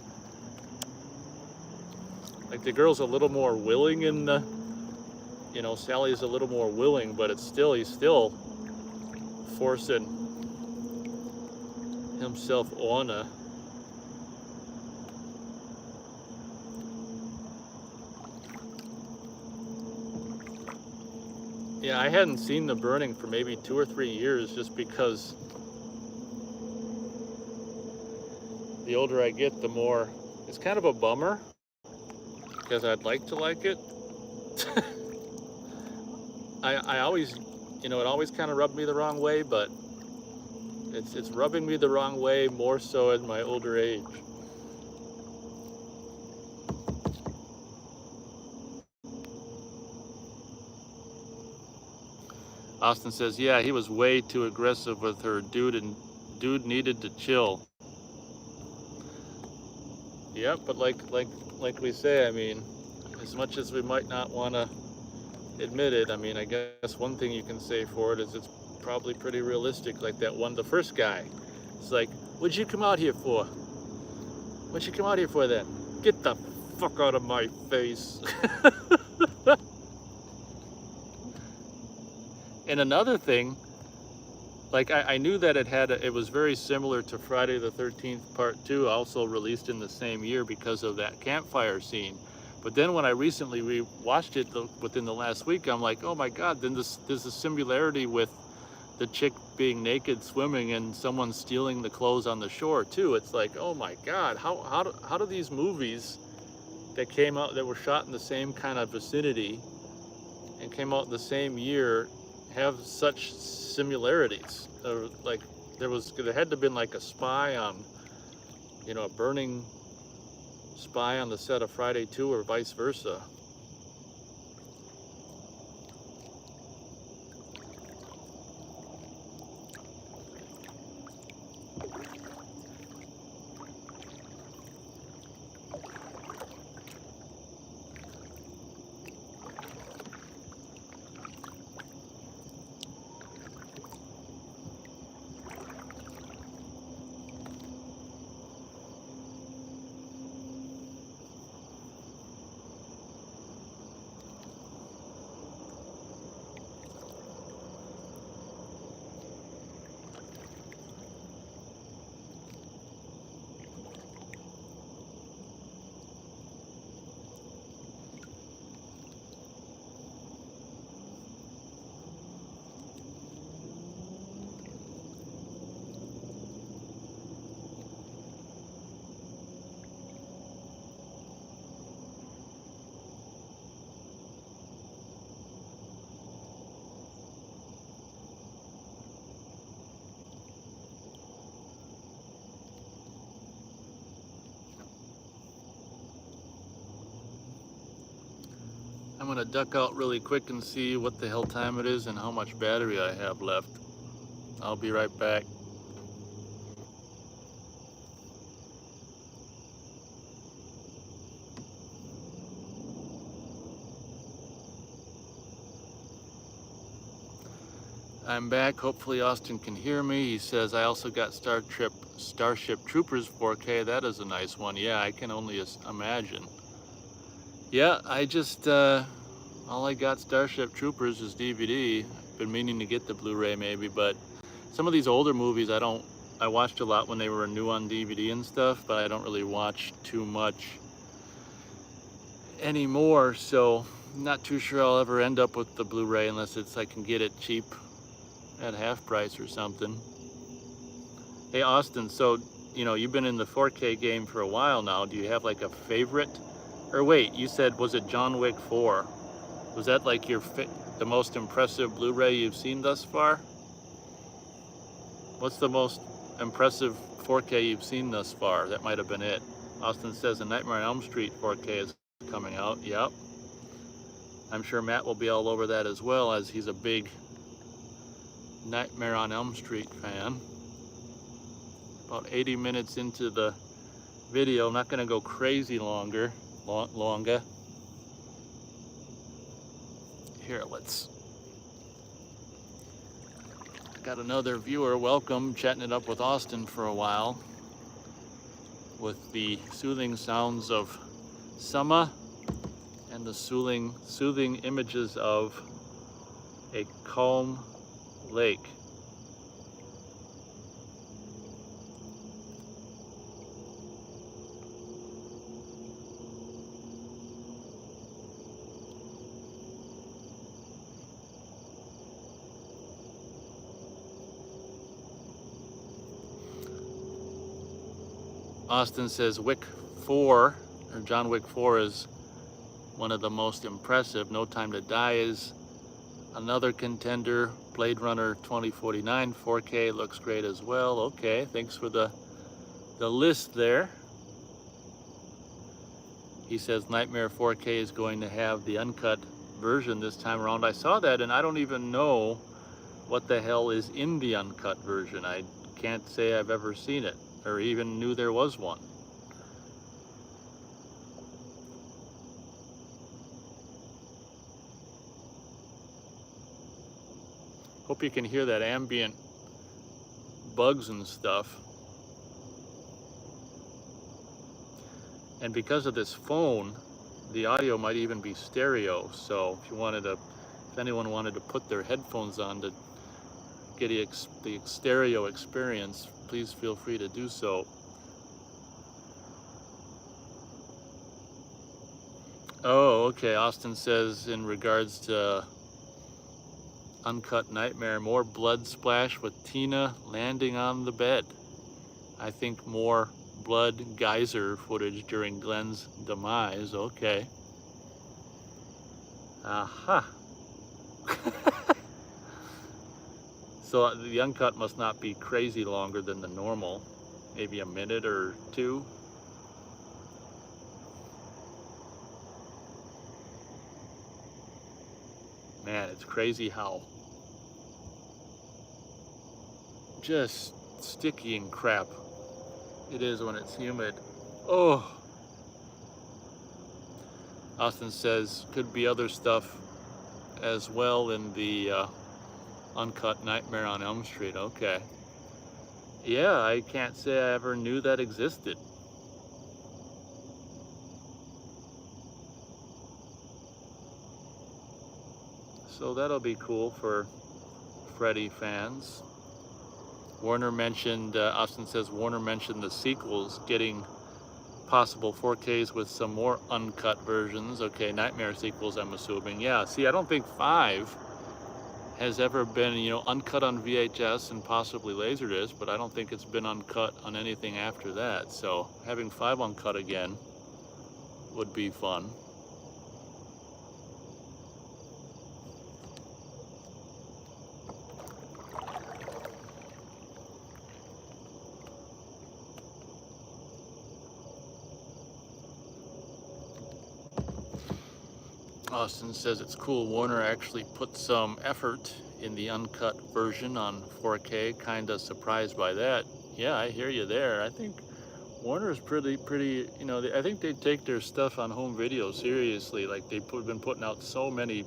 Like the girl's a little more willing in the, you know, Sally's a little more willing, but it's still, he's still forcing himself on a. Yeah, I hadn't seen The Burning for maybe 2 or 3 years, just because the older I get, the more, it's kind of a bummer, because I'd like to like it. I always, you know, it always kind of rubbed me the wrong way, but it's rubbing me the wrong way more so in my older age. Austin says, yeah, he was way too aggressive with her, dude needed to chill. Yep, but like we say, I mean, as much as we might not want to admit it, I mean, I guess one thing you can say for it is it's probably pretty realistic. Like that one, the first guy, it's like, what'd you come out here for? What'd you come out here for then? Get the fuck out of my face. And another thing, like I knew that it was very similar to Friday the 13th Part 2, also released in the same year because of that campfire scene. But then when I recently watched it within the last week, I'm like, oh my God, then there's a similarity with the chick being naked swimming and someone stealing the clothes on the shore too. It's like, oh my God, how do these movies that came out, that were shot in the same kind of vicinity and came out in the same year, have such similarities? Like there had to have been like a spy on, a burning spy on the set of Friday 2 or vice versa. I'm gonna duck out really quick and see what the hell time it is and how much battery I have left. I'll be right back. I'm back. Hopefully Austin can hear me. He says, I also got Starship Troopers 4K. That is a nice one. Yeah, I can only imagine. Yeah, I just, all I got Starship Troopers is DVD. I've been meaning to get the Blu-ray maybe, but some of these older movies I watched a lot when they were new on DVD and stuff, but I don't really watch too much anymore, so I'm not too sure I'll ever end up with the Blu-ray unless I can get it cheap at half price or something. Hey Austin, so you've been in the 4K game for a while now. Do you have like a favorite? Or wait, you said, was it John Wick 4? Was that like the most impressive Blu-ray you've seen thus far? What's the most impressive 4K you've seen thus far? That might have been it. Austin says A Nightmare on Elm Street 4K is coming out. Yep. I'm sure Matt will be all over that as well, as he's a big Nightmare on Elm Street fan. About 80 minutes into the video. I'm not going to go crazy longer. Here, got another viewer. Welcome, chatting it up with Austin for a while with the soothing sounds of summer and the soothing images of a calm lake. Austin says Wick 4, or John Wick 4, is one of the most impressive. No Time to Die is another contender. Blade Runner 2049 4K looks great as well. Okay, thanks for the list there. He says Nightmare 4K is going to have the uncut version this time around. I saw that and I don't even know what the hell is in the uncut version. I can't say I've ever seen it or even knew there was one. Hope you can hear that ambient bugs and stuff. And because of this phone, the audio might even be stereo. So if anyone wanted to put their headphones on to get the stereo experience, please feel free to do so. Okay, Austin says in regards to Uncut Nightmare, more blood splash with Tina landing on the bed. I think more blood geyser footage during Glenn's demise. Okay. Aha. So the uncut must not be crazy longer than the normal. Maybe a minute or two. Man, it's crazy how just sticky and crap it is when it's humid. Oh. Austin says could be other stuff as well in the Uncut Nightmare on Elm Street. Okay. Yeah, I can't say I ever knew that existed. So that'll be cool for Freddy fans. Warner mentioned, Austin says Warner mentioned the sequels getting possible 4Ks with some more uncut versions. Okay, Nightmare sequels, I'm assuming. Yeah, see, I don't think 5 has ever been, you know, uncut on VHS and possibly Laserdisc, but I don't think it's been uncut on anything after that. So having 5 uncut again would be fun. Austin says it's cool Warner actually put some effort in the uncut version on 4K. Kinda surprised by that. Yeah, I hear you there. I think Warner's pretty, you know, I think they take their stuff on home video seriously. Like they've been putting out so many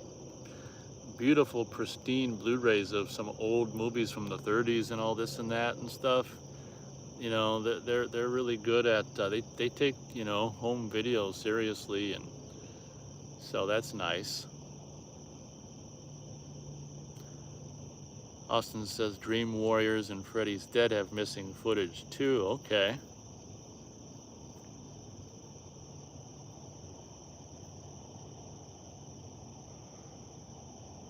beautiful, pristine Blu-rays of some old movies from the 30s and all this and that and stuff. You know, they're really good at, they take, you know, home video seriously, and so that's nice. Austin says Dream Warriors and Freddy's Dead have missing footage too. Okay.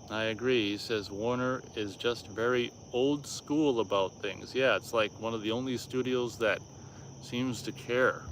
I agree. He says Warner is just very old school about things. Yeah, it's like one of the only studios that seems to care.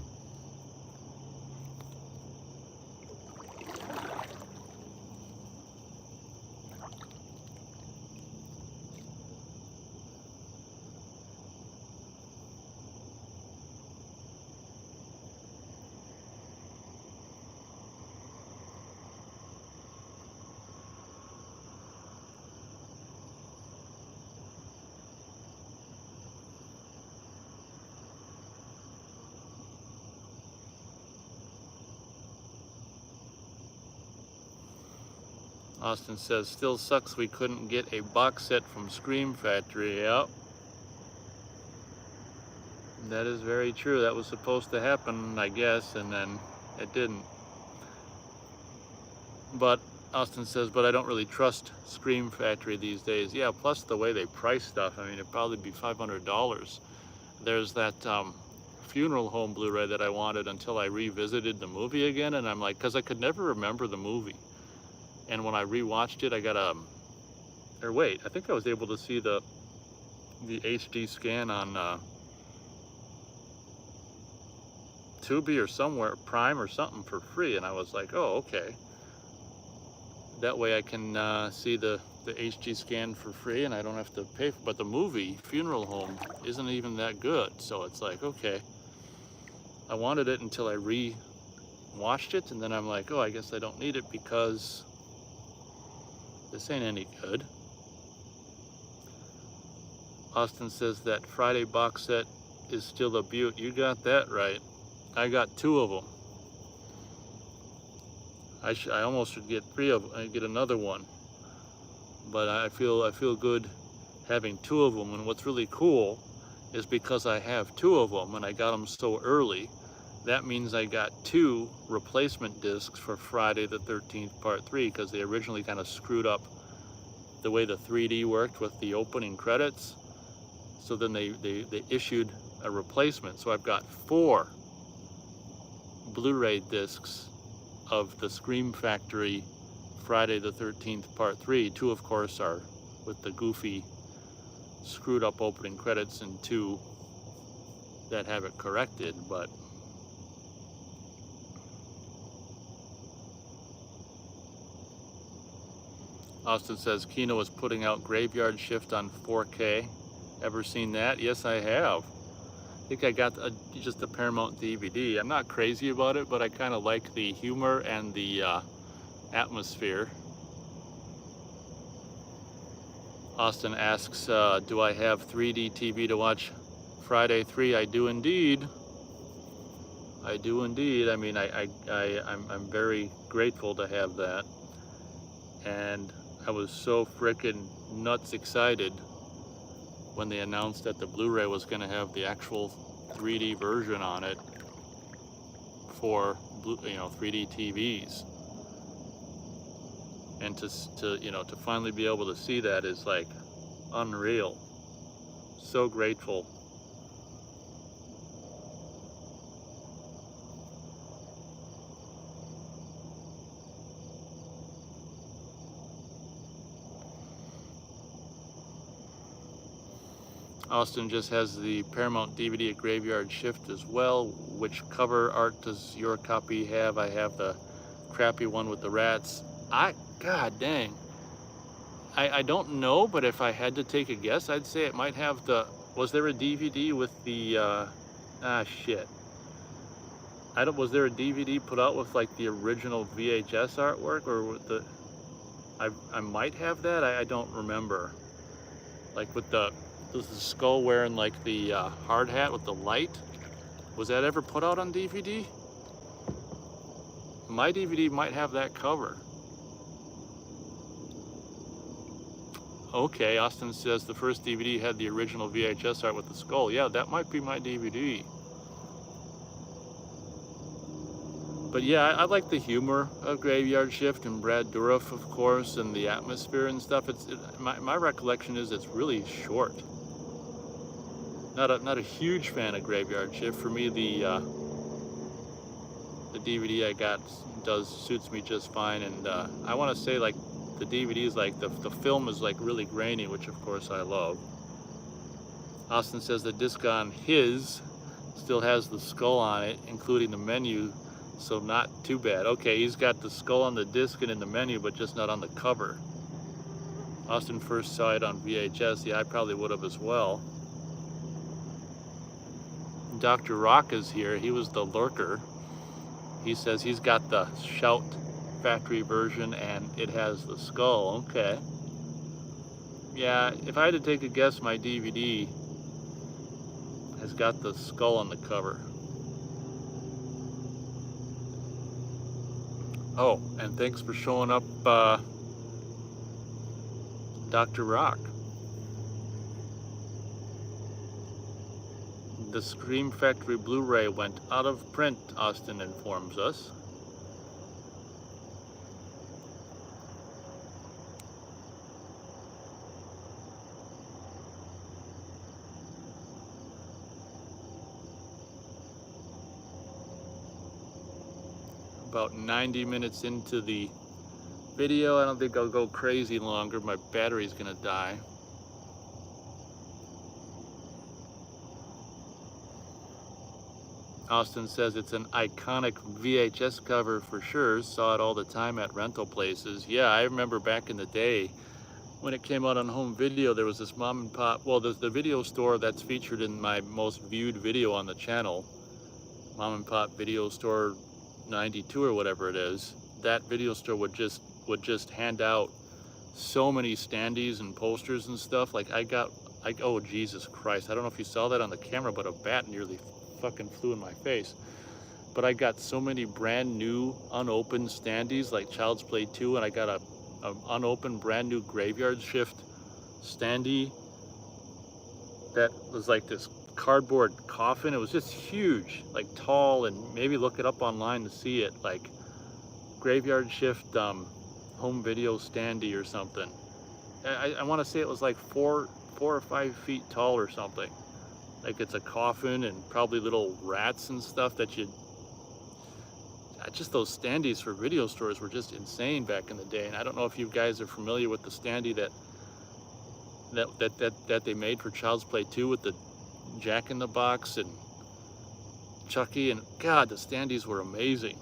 Austin says, still sucks we couldn't get a box set from Scream Factory. Yep. That is very true. That was supposed to happen, I guess, and then it didn't. But Austin says, but I don't really trust Scream Factory these days. Yeah, plus the way they price stuff. I mean, it'd probably be $500. There's that funeral home Blu-ray that I wanted until I revisited the movie again, and I'm like, because I could never remember the movie. And when I rewatched it, I got or wait, I think I was able to see the HD scan on Tubi or somewhere, Prime or something for free. And I was like, oh, okay. That way I can see the HD scan for free and I don't have to pay for it. But the movie, Funeral Home, isn't even that good. So it's like, okay. I wanted it until I re-watched it. And then I'm like, oh, I guess I don't need it because this ain't any good. Austin says that Friday box set is still a beaut. You got that right. I got 2 of them. I almost should get 3 of them. I get another one. But I feel good having 2 of them. And what's really cool is because I have 2 of them and I got them so early, that means I got 2 replacement discs for Friday the 13th Part 3 because they originally kind of screwed up the way the 3D worked with the opening credits. So then they issued a replacement. So I've got 4 Blu-ray discs of the Scream Factory Friday the 13th Part 3. 2, of course, are with the goofy, screwed up opening credits, and 2 that have it corrected, but Austin says Kino is putting out Graveyard Shift on 4K. Ever seen that? Yes, I have. I think I got just a Paramount DVD. I'm not crazy about it, but I kind of like the humor and the atmosphere. Austin asks, do I have 3D TV to watch Friday 3? I do indeed. I do indeed. I mean, I'm very grateful to have that. And I was so frickin' nuts excited when they announced that the Blu-ray was going to have the actual 3D version on it for 3D TVs. And to finally be able to see that is like unreal. So grateful. Austin just has the Paramount DVD at Graveyard Shift as well. Which cover art does your copy have? I have the crappy one with the rats. God dang. I don't know, but if I had to take a guess, I'd say it might have the... Was there a DVD with the... shit. Was there a DVD put out with like the original VHS artwork, or with the... I might have that. I don't remember. Like with the skull wearing like the hard hat with the light. Was that ever put out on DVD? My DVD might have that cover. Okay, Austin says the first DVD had the original VHS art with the skull. Yeah, that might be my DVD. But yeah, I like the humor of Graveyard Shift and Brad Dourif, of course, and the atmosphere and stuff. My recollection is it's really short. Not a huge fan of Graveyard Shift. For me, the DVD I got suits me just fine, and I want to say like the DVD is like the film is like really grainy, which of course I love. Austin says the disc on his still has the skull on it, including the menu, so not too bad. Okay, he's got the skull on the disc and in the menu, but just not on the cover. Austin first saw it on VHS. Yeah, I probably would have as well. Dr. Rock is here. He was the lurker. He says he's got the Shout factory version and it has the skull. Okay. Yeah, if I had to take a guess, my DVD has got the skull on the cover. Oh, and thanks for showing up, Dr. Rock. The Scream Factory Blu-ray went out of print, Austin informs us. About 90 minutes into the video. I don't think I'll go crazy longer. My battery's gonna die. Austin says it's an iconic VHS cover for sure. Saw it all the time at rental places. Yeah, I remember back in the day when it came out on home video, there was this mom and pop, well, there's the video store that's featured in my most viewed video on the channel, Mom and Pop Video Store 92 or whatever it is. That video store would just hand out so many standees and posters and stuff. Like oh Jesus Christ, I don't know if you saw that on the camera, but a bat nearly fucking flew in my face. But I got so many brand new unopened standees like Child's Play 2, and I got a unopened brand new Graveyard Shift standee that was like this cardboard coffin. It was just huge, like tall, and maybe look it up online to see it, like Graveyard Shift home video standee or something. I want to say it was like 4 or 5 feet tall or something. Like it's a coffin and probably little rats and stuff that just those standees for video stores were just insane back in the day. And I don't know if you guys are familiar with the standee that they made for Child's Play 2 with the Jack in the Box and Chucky, and God, the standees were amazing.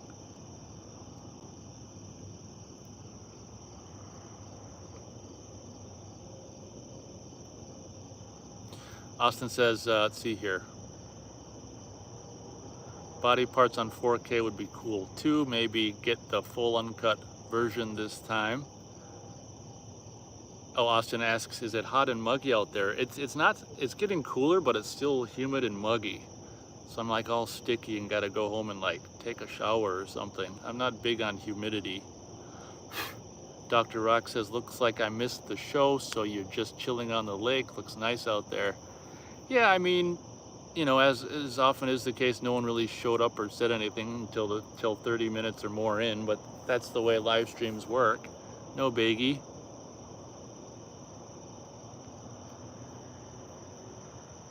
Austin says, let's see here. Body parts on 4K would be cool too. Maybe get the full uncut version this time. Oh, Austin asks, is it hot and muggy out there? It's not, it's getting cooler, but it's still humid and muggy. So I'm like all sticky and gotta go home and like take a shower or something. I'm not big on humidity. Dr. Rock says, looks like I missed the show, so you're just chilling on the lake. Looks nice out there. Yeah, I mean, you know, as often is the case, no one really showed up or said anything until 30 minutes or more in, but that's the way live streams work. No biggie.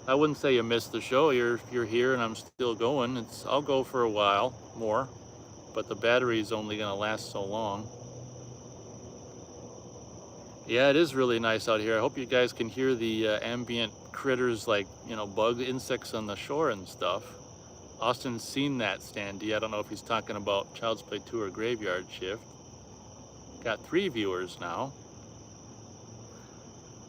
I wouldn't say you missed the show. You're here and I'm still going. I'll go for a while more, but the battery's only gonna last so long. Yeah, it is really nice out here. I hope you guys can hear the ambient critters, like, you know, bug insects on the shore and stuff. Austin's seen that standee. I don't know if he's talking about Child's Play 2 or Graveyard Shift. Got 3 viewers now.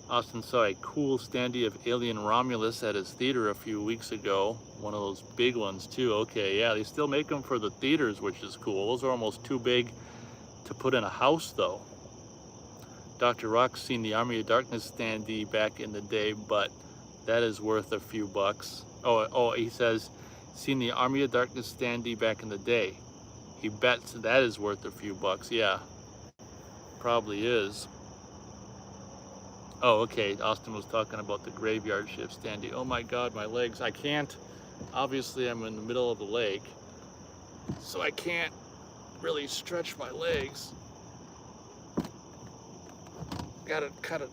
Austin saw a cool standee of Alien Romulus at his theater a few weeks ago. One of those big ones too. Okay, yeah, they still make them for the theaters, which is cool. Those are almost too big to put in a house though. Dr. Rock's seen the Army of Darkness standee back in the day, but that is worth a few bucks. Oh, he says, seen the Army of Darkness standee back in the day. He bets that is worth a few bucks. Yeah, probably is. Oh, okay, Austin was talking about the Graveyard Shift standee. Oh my God, my legs, I can't. Obviously, I'm in the middle of the lake, so I can't really stretch my legs. Gotta kind of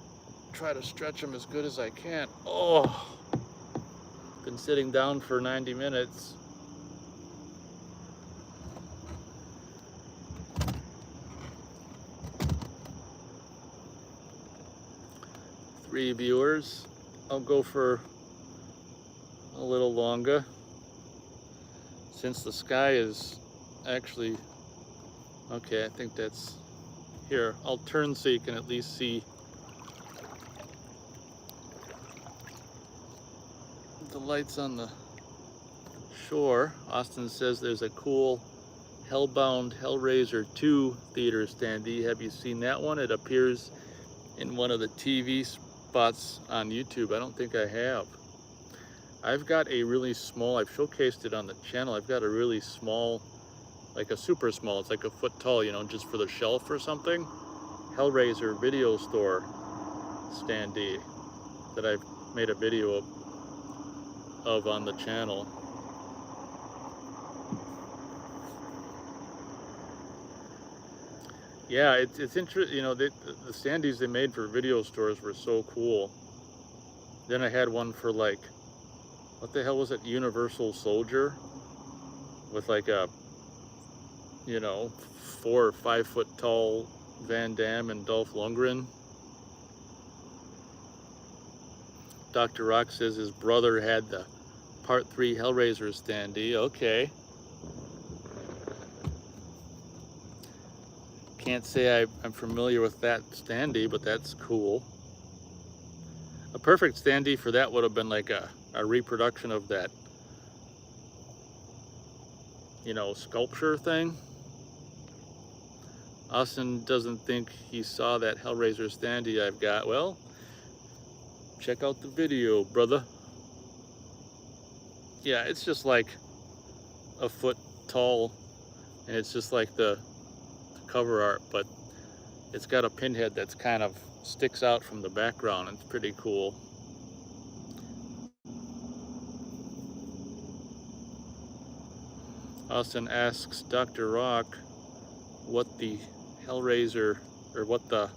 try to stretch them as good as I can. Oh, been sitting down for 90 minutes. Three viewers. I'll go for a little longer since the sky is actually okay. I think that's here. I'll turn so you can at least see the lights on the shore. Austin says there's a cool Hellbound Hellraiser 2 theater standee. Have you seen that one? It appears in one of the TV spots on YouTube. I don't think I have. I've got a really small, I've showcased it on the channel. I've got a really small, like a super small, it's like a foot tall, you know, just for the shelf or something. Hellraiser video store standee that I've made a video of on the channel. Yeah, it's interesting, you know, the standees they made for video stores were so cool. Then I had one for like, what the hell was it, Universal Soldier? With like a, you know, 4 or 5 foot tall Van Damme and Dolph Lundgren. Dr. Rock says his brother had the Part 3 Hellraiser standee. Okay. Can't say I'm familiar with that standee, but that's cool. A perfect standee for that would have been like a reproduction of that, you know, sculpture thing. Austin doesn't think he saw that Hellraiser standee I've got. Well, check out the video, brother. Yeah, it's just like a foot tall, and it's just like the cover art, but it's got a pinhead that's kind of sticks out from the background. It's pretty cool. Austin asks Dr. Rock what the Hellraiser, or what the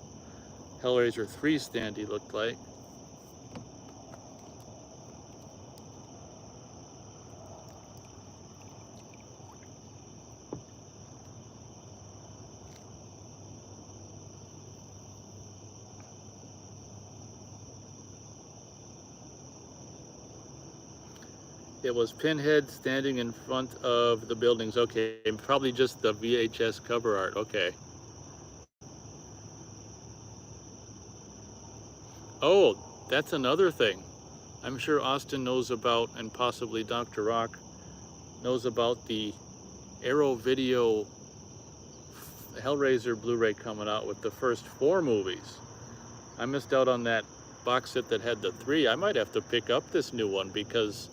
Hellraiser 3 standee looked like. It was Pinhead standing in front of the buildings. Okay, and probably just the VHS cover art. Okay. Oh, that's another thing. I'm sure Austin knows about, and possibly Dr. Rock knows about the Arrow Video Hellraiser Blu-ray coming out with the first 4 movies. I missed out on that box set that had the 3. I might have to pick up this new one because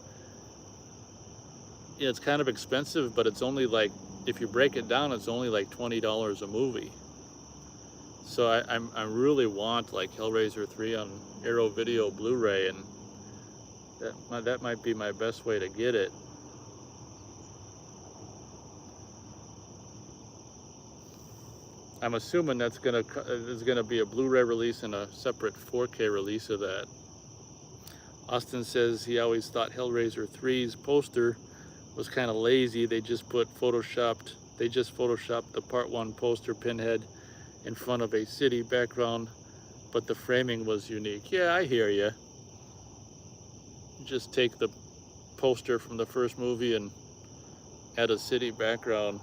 it's kind of expensive, but it's only like, if you break it down, it's only like $20 a movie. So I really want like Hellraiser 3 on Arrow Video Blu-ray, and that might be my best way to get it. I'm assuming there's gonna be a Blu-ray release and a separate 4K release of that. Austin says he always thought Hellraiser 3's poster was kind of lazy. They just photoshopped the part 1 poster Pinhead in front of a city background, but the framing was unique. Yeah, I hear you. Just take the poster from the first movie and add a city background.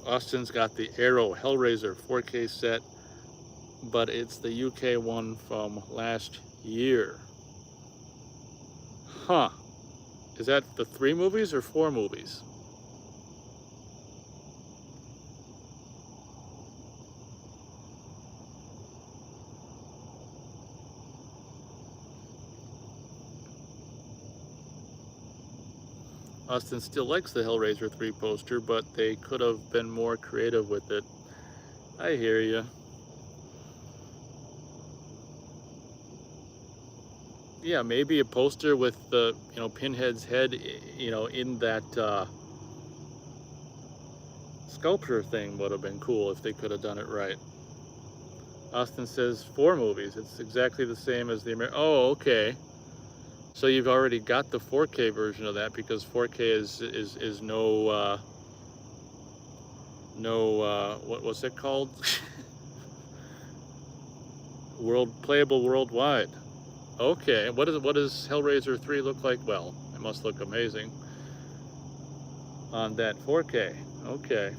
Austin's got the Arrow Hellraiser 4K set, but it's the UK one from last year. Huh. Is that the 3 movies or 4 movies? Austin still likes the Hellraiser 3 poster, but they could have been more creative with it. I hear you. Yeah, maybe a poster with the, Pinhead's head, in that sculpture thing would have been cool if they could have done it right. Austin says 4 movies. It's exactly the same as the American. Oh, okay. So you've already got the 4K version of that, because 4K is no what's it called? Playable worldwide. Okay, what does Hellraiser 3 look like? Well, it must look amazing on that 4K. Okay.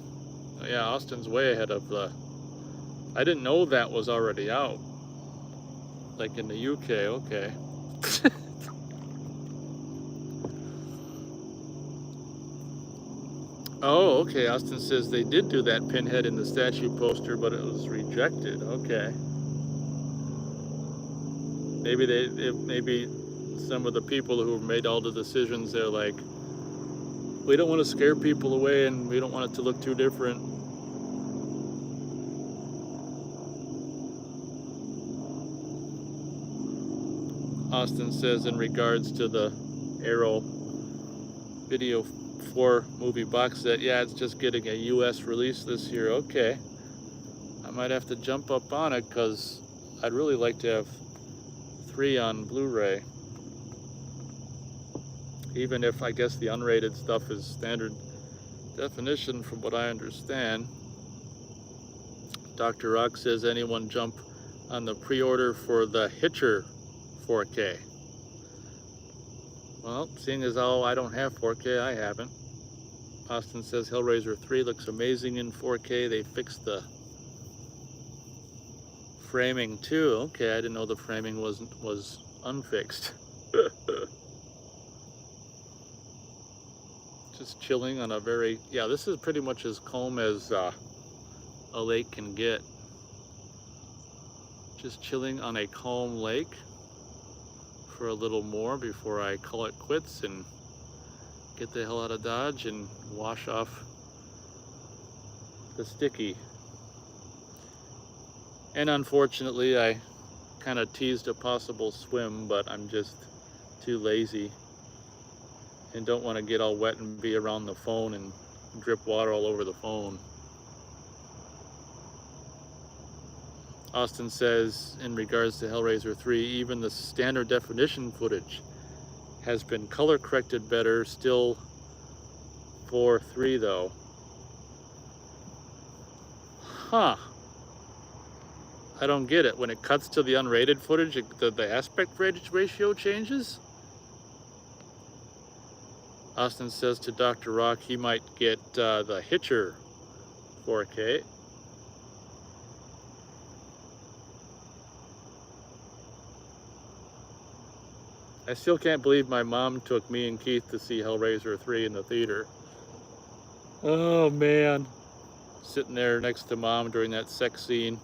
Yeah, Austin's way ahead of the... I didn't know that was already out. Like in the UK, okay. Oh, okay. Austin says they did do that Pinhead in the statue poster, but it was rejected. Okay. Maybe some of the people who made all the decisions, they're like, we don't want to scare people away and we don't want it to look too different. Austin says in regards to the Arrow Video 4 movie box set, yeah, it's just getting a US release this year. Okay. I might have to jump up on it because I'd really like to have 3 on Blu-ray. Even if I guess the unrated stuff is standard definition from what I understand. Dr. Rock says, anyone jump on the pre-order for the Hitcher 4K? Well, seeing as how I don't have 4K, I haven't. Austin says Hellraiser 3 looks amazing in 4K. They fixed the framing too. Okay, I didn't know the framing was unfixed. Just chilling on a very... Yeah, this is pretty much as calm as a lake can get. Just chilling on a calm lake for a little more before I call it quits and get the hell out of Dodge and wash off the sticky. And unfortunately, I kind of teased a possible swim, but I'm just too lazy and don't want to get all wet and be around the phone and drip water all over the phone. Austin says, in regards to Hellraiser 3, even the standard definition footage has been color corrected better, still for 3 though. Huh. I don't get it. When it cuts to the unrated footage, the aspect ratio changes? Austin says to Dr. Rock he might get the Hitcher 4K. I still can't believe my mom took me and Keith to see Hellraiser 3 in the theater. Oh man. Sitting there next to mom during that sex scene.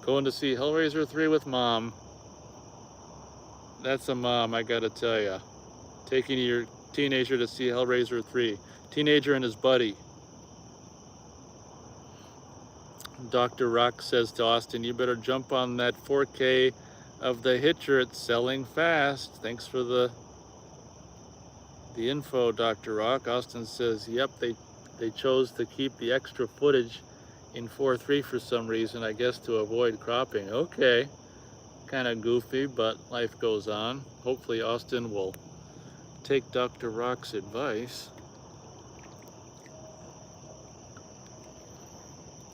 Going to see Hellraiser 3 with mom. That's a mom, I gotta tell ya. Taking your teenager to see Hellraiser 3. Teenager and his buddy. Dr. Rock says to Austin, you better jump on that 4K of the Hitcher. It's selling fast. Thanks for the info, Dr. Rock. Austin says, yep, they chose to keep the extra footage in 4:3 for some reason, I guess to avoid cropping. Okay, kind of goofy, but life goes on. Hopefully Austin will take Dr. Rock's advice.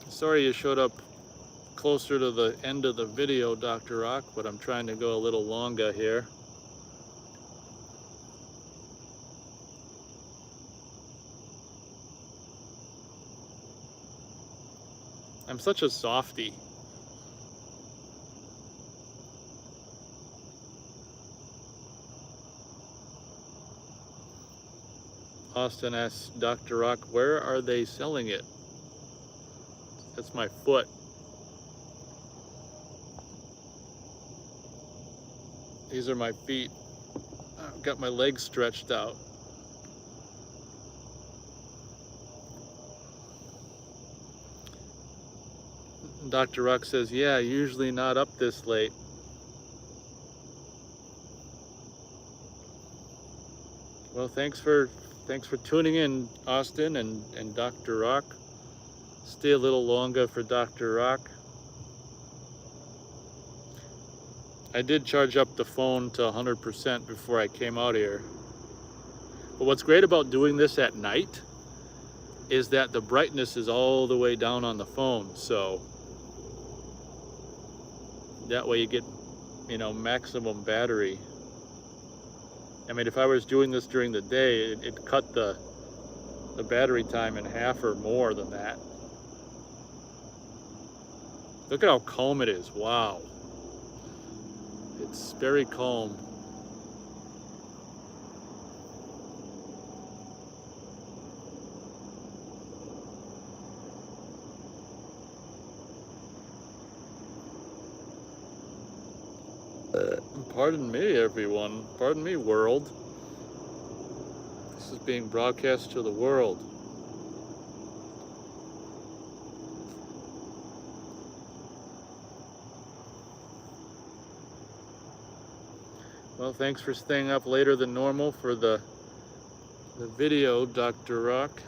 Sorry you showed up closer to the end of the video, Dr. Rock, but I'm trying to go a little longer here. I'm such a softie. Austin asks Dr. Rock, where are they selling it? That's my foot. These are my feet. I've got my legs stretched out. Dr. Rock says, yeah, usually not up this late. Well, thanks for tuning in, Austin and Dr. Rock. Stay a little longer for Dr. Rock. I did charge up the phone to 100% before I came out here. But what's great about doing this at night is that the brightness is all the way down on the phone. So that way you get, maximum battery. I mean, if I was doing this during the day, it'd cut the battery time in half or more than that. Look at how calm it is. Wow. It's very calm. Pardon me, everyone. Pardon me, world. This is being broadcast to the world. Well, thanks for staying up later than normal for the video, Dr. Rock.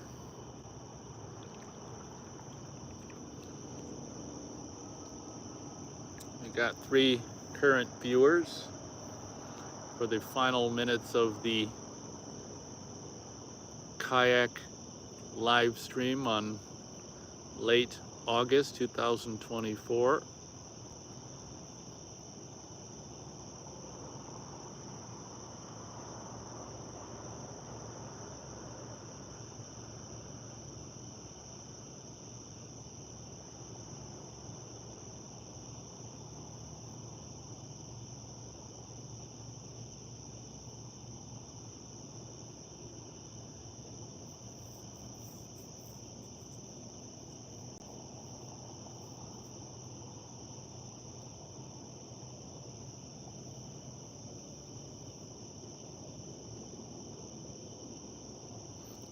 We got 3 current viewers for the final minutes of the kayak live stream on late August 2024.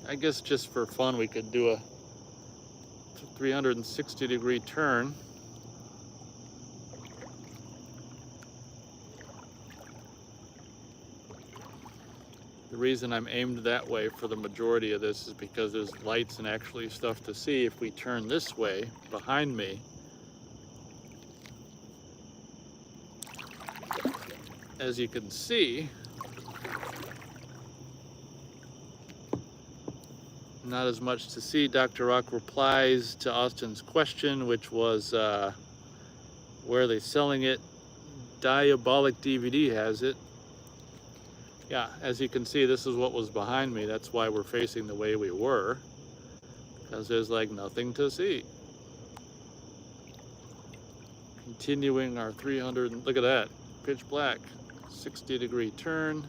I guess just for fun, we could do a 360-degree turn. The reason I'm aimed that way for the majority of this is because there's lights and actually stuff to see. If we turn this way behind me, as you can see, not as much to see. Dr. Rock replies to Austin's question, which was, where are they selling it? Diabolic DVD has it. Yeah, as you can see, this is what was behind me. That's why we're facing the way we were, because there's like nothing to see. Continuing our 300, look at that, pitch black, 60-degree turn.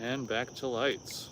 And back to lights.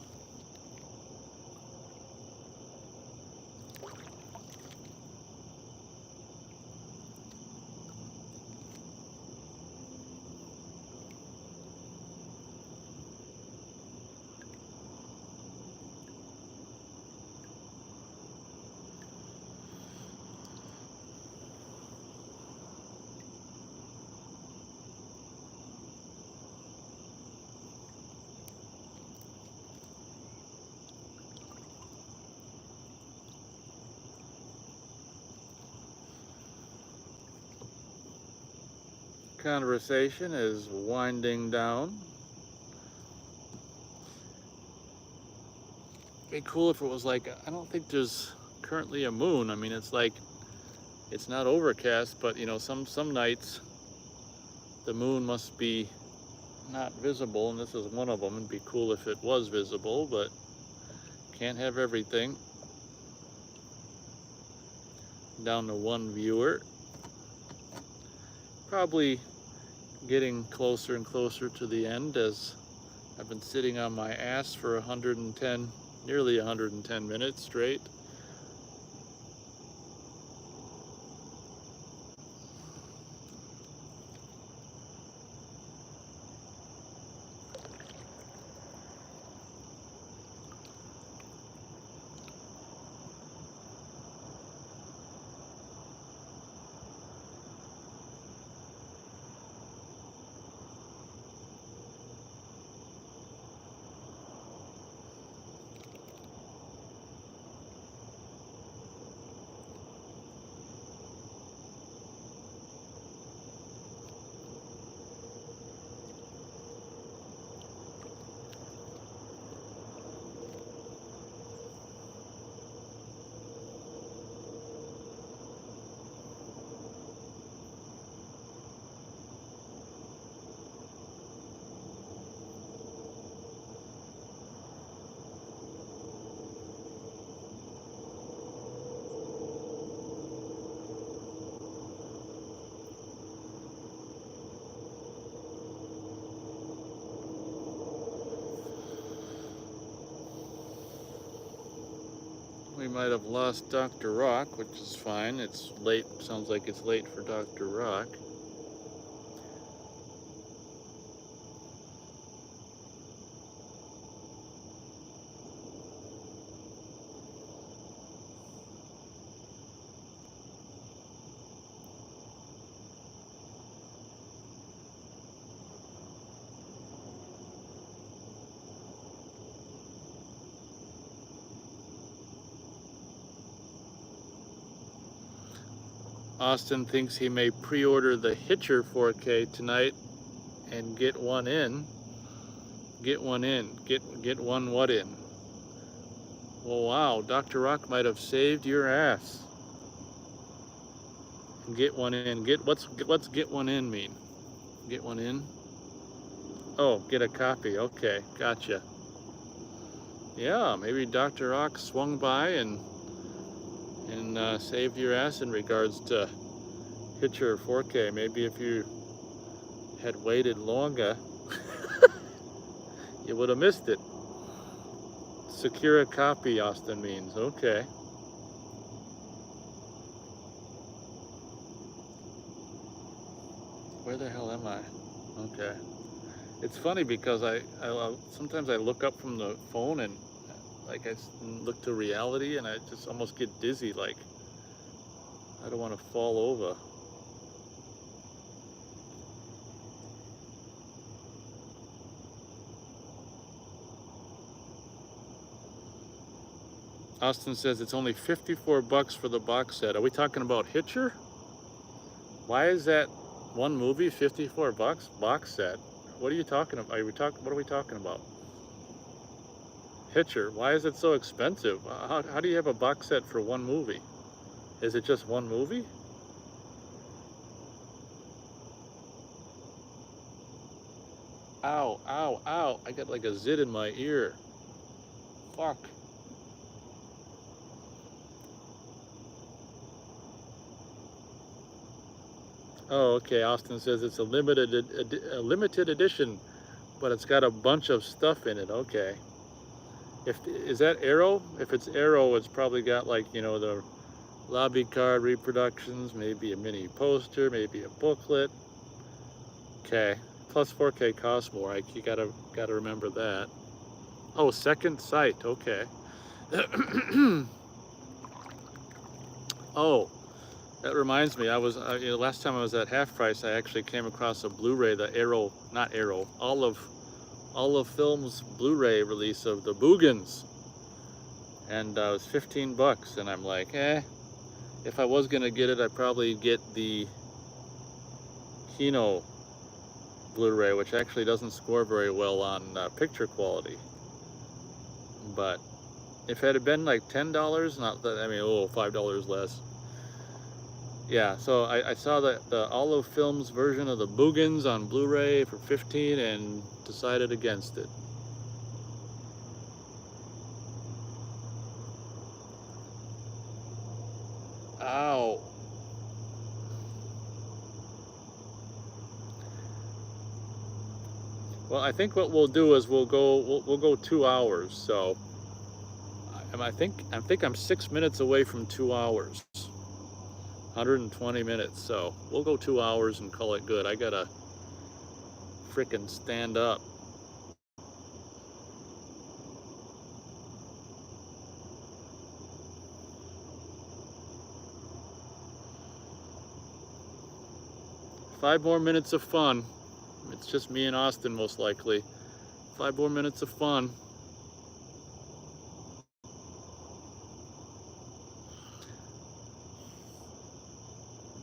Conversation is winding down. It'd be cool if it was like, I don't think there's currently a moon. I mean, it's like, it's not overcast, but you know, some nights the moon must be not visible, and this is one of them. It'd be cool if it was visible, but can't have everything. Down to one viewer. Probably getting closer and closer to the end, as I've been sitting on my ass for 110, nearly 110 minutes straight. We might have lost Dr. Rock, which is fine. It's late. Sounds like it's late for Dr. Rock. Austin thinks he may pre-order the Hitcher 4K tonight and get one in. Get one in. Get one what in? Well, wow, Dr. Rock might have saved your ass. Get one in. What's get one in mean? Get one in? Oh, get a copy. Okay, gotcha. Yeah, maybe Dr. Rock swung by and saved your ass in regards to Hitcher 4K. Maybe if you had waited longer, you would have missed it. Secure a copy, Austin means. Okay. Where the hell am I? Okay. It's funny because I sometimes I look up from the phone and like I look to reality and I just almost get dizzy, like I don't want to fall over. Austin says it's only 54 bucks for the box set. Are we talking about Hitcher? Why is that one movie 54 bucks box set? What are you talking about? What are we talking about? Hitcher, why is it so expensive? How do you have a box set for one movie? Is it just one movie? Ow, ow, ow. I got like a zit in my ear. Fuck. Oh, okay. Austin says it's a limited edition, but it's got a bunch of stuff in it. Okay. Is that Arrow? If it's Arrow, it's probably got like, you know, the lobby card reproductions, maybe a mini poster, maybe a booklet. Okay. Plus 4K costs more. You gotta remember that. Oh, Second Sight. Okay. Oh, that reminds me. Last time I was at Half Price, I actually came across a Blu-ray, the Arrow, not Arrow, Olive Films Blu-ray release of the Boogans, and it was 15 bucks. And I'm like, if I was gonna get it, I'd probably get the Kino Blu-ray, which actually doesn't score very well on picture quality. But if it had been like $10, not that, I mean, $5 less. Yeah, so I saw the Olive Films version of the Boogans on Blu-ray for 15 and decided against it. Ow. Well, I think what we'll do is we'll go 2 hours. So I think I'm 6 minutes away from 2 hours. 120 minutes. So we'll go 2 hours and call it good. I gotta frickin' stand up. Five more minutes of fun. It's just me and Austin, most likely. 5 more minutes of fun.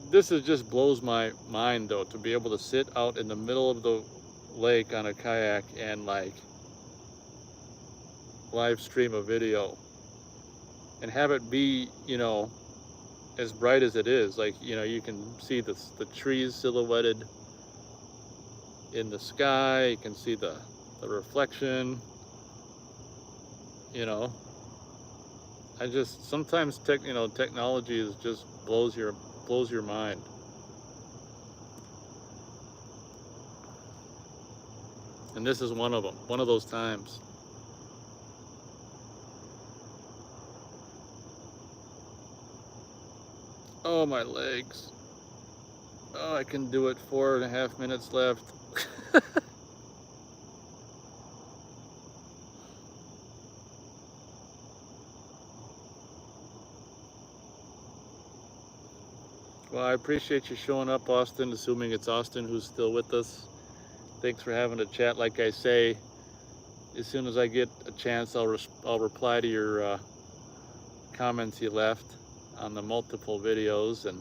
This just blows my mind, though, to be able to sit out in the middle of the lake on a kayak and like live stream a video and have it be, you know, as bright as it is. Like, you know, you can see the trees silhouetted in the sky. You can see the reflection, you know. I just, sometimes technology is just blows your mind. And this is one of them, one of those times. Oh, my legs. Oh, I can do it. 4.5 minutes left. Well, I appreciate you showing up, Austin, assuming it's Austin who's still with us. Thanks for having a chat. Like I say, as soon as I get a chance, I'll reply to your comments you left on the multiple videos, and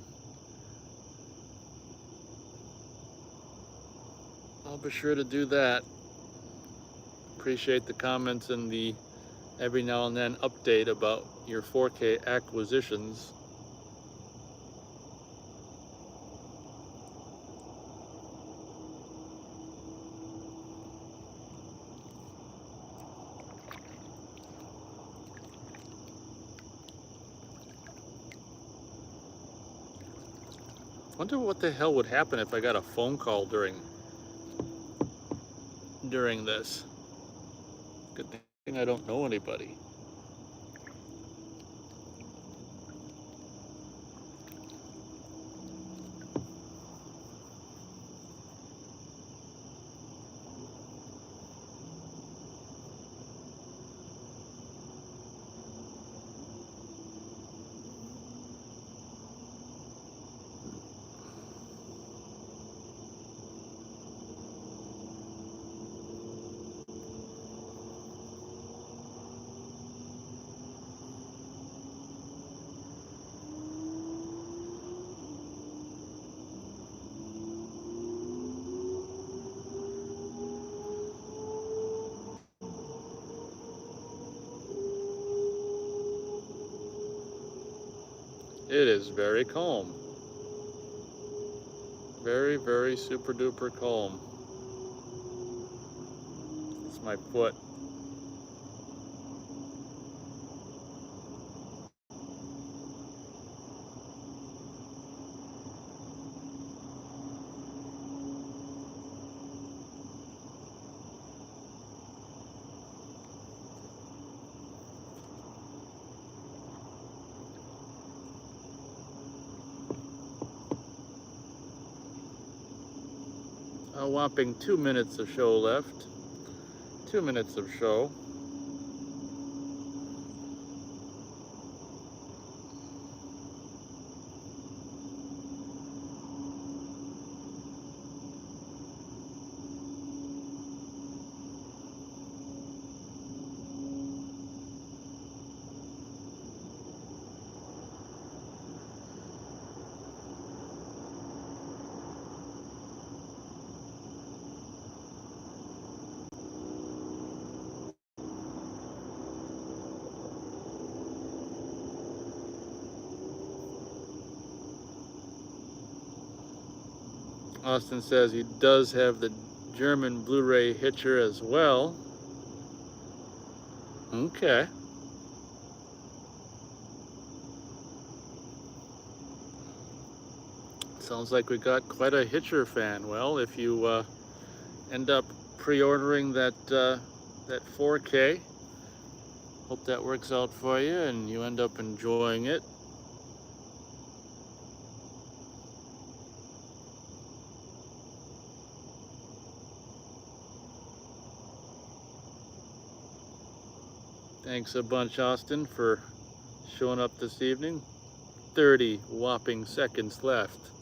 I'll be sure to do that. Appreciate the comments and the every now and then update about your 4K acquisitions. Wonder what the hell would happen if I got a phone call during this. Good thing I don't know anybody. It is very calm. Very, very super duper calm. It's my foot. A whopping 2 minutes of show left. 2 minutes of show. Austin says he does have the German Blu-ray hitcher as well. Okay. Sounds like we got quite a hitcher fan. Well, if you end up pre-ordering that 4K, hope that works out for you and you end up enjoying it. Thanks a bunch, Austin, for showing up this evening. 30 whopping seconds left.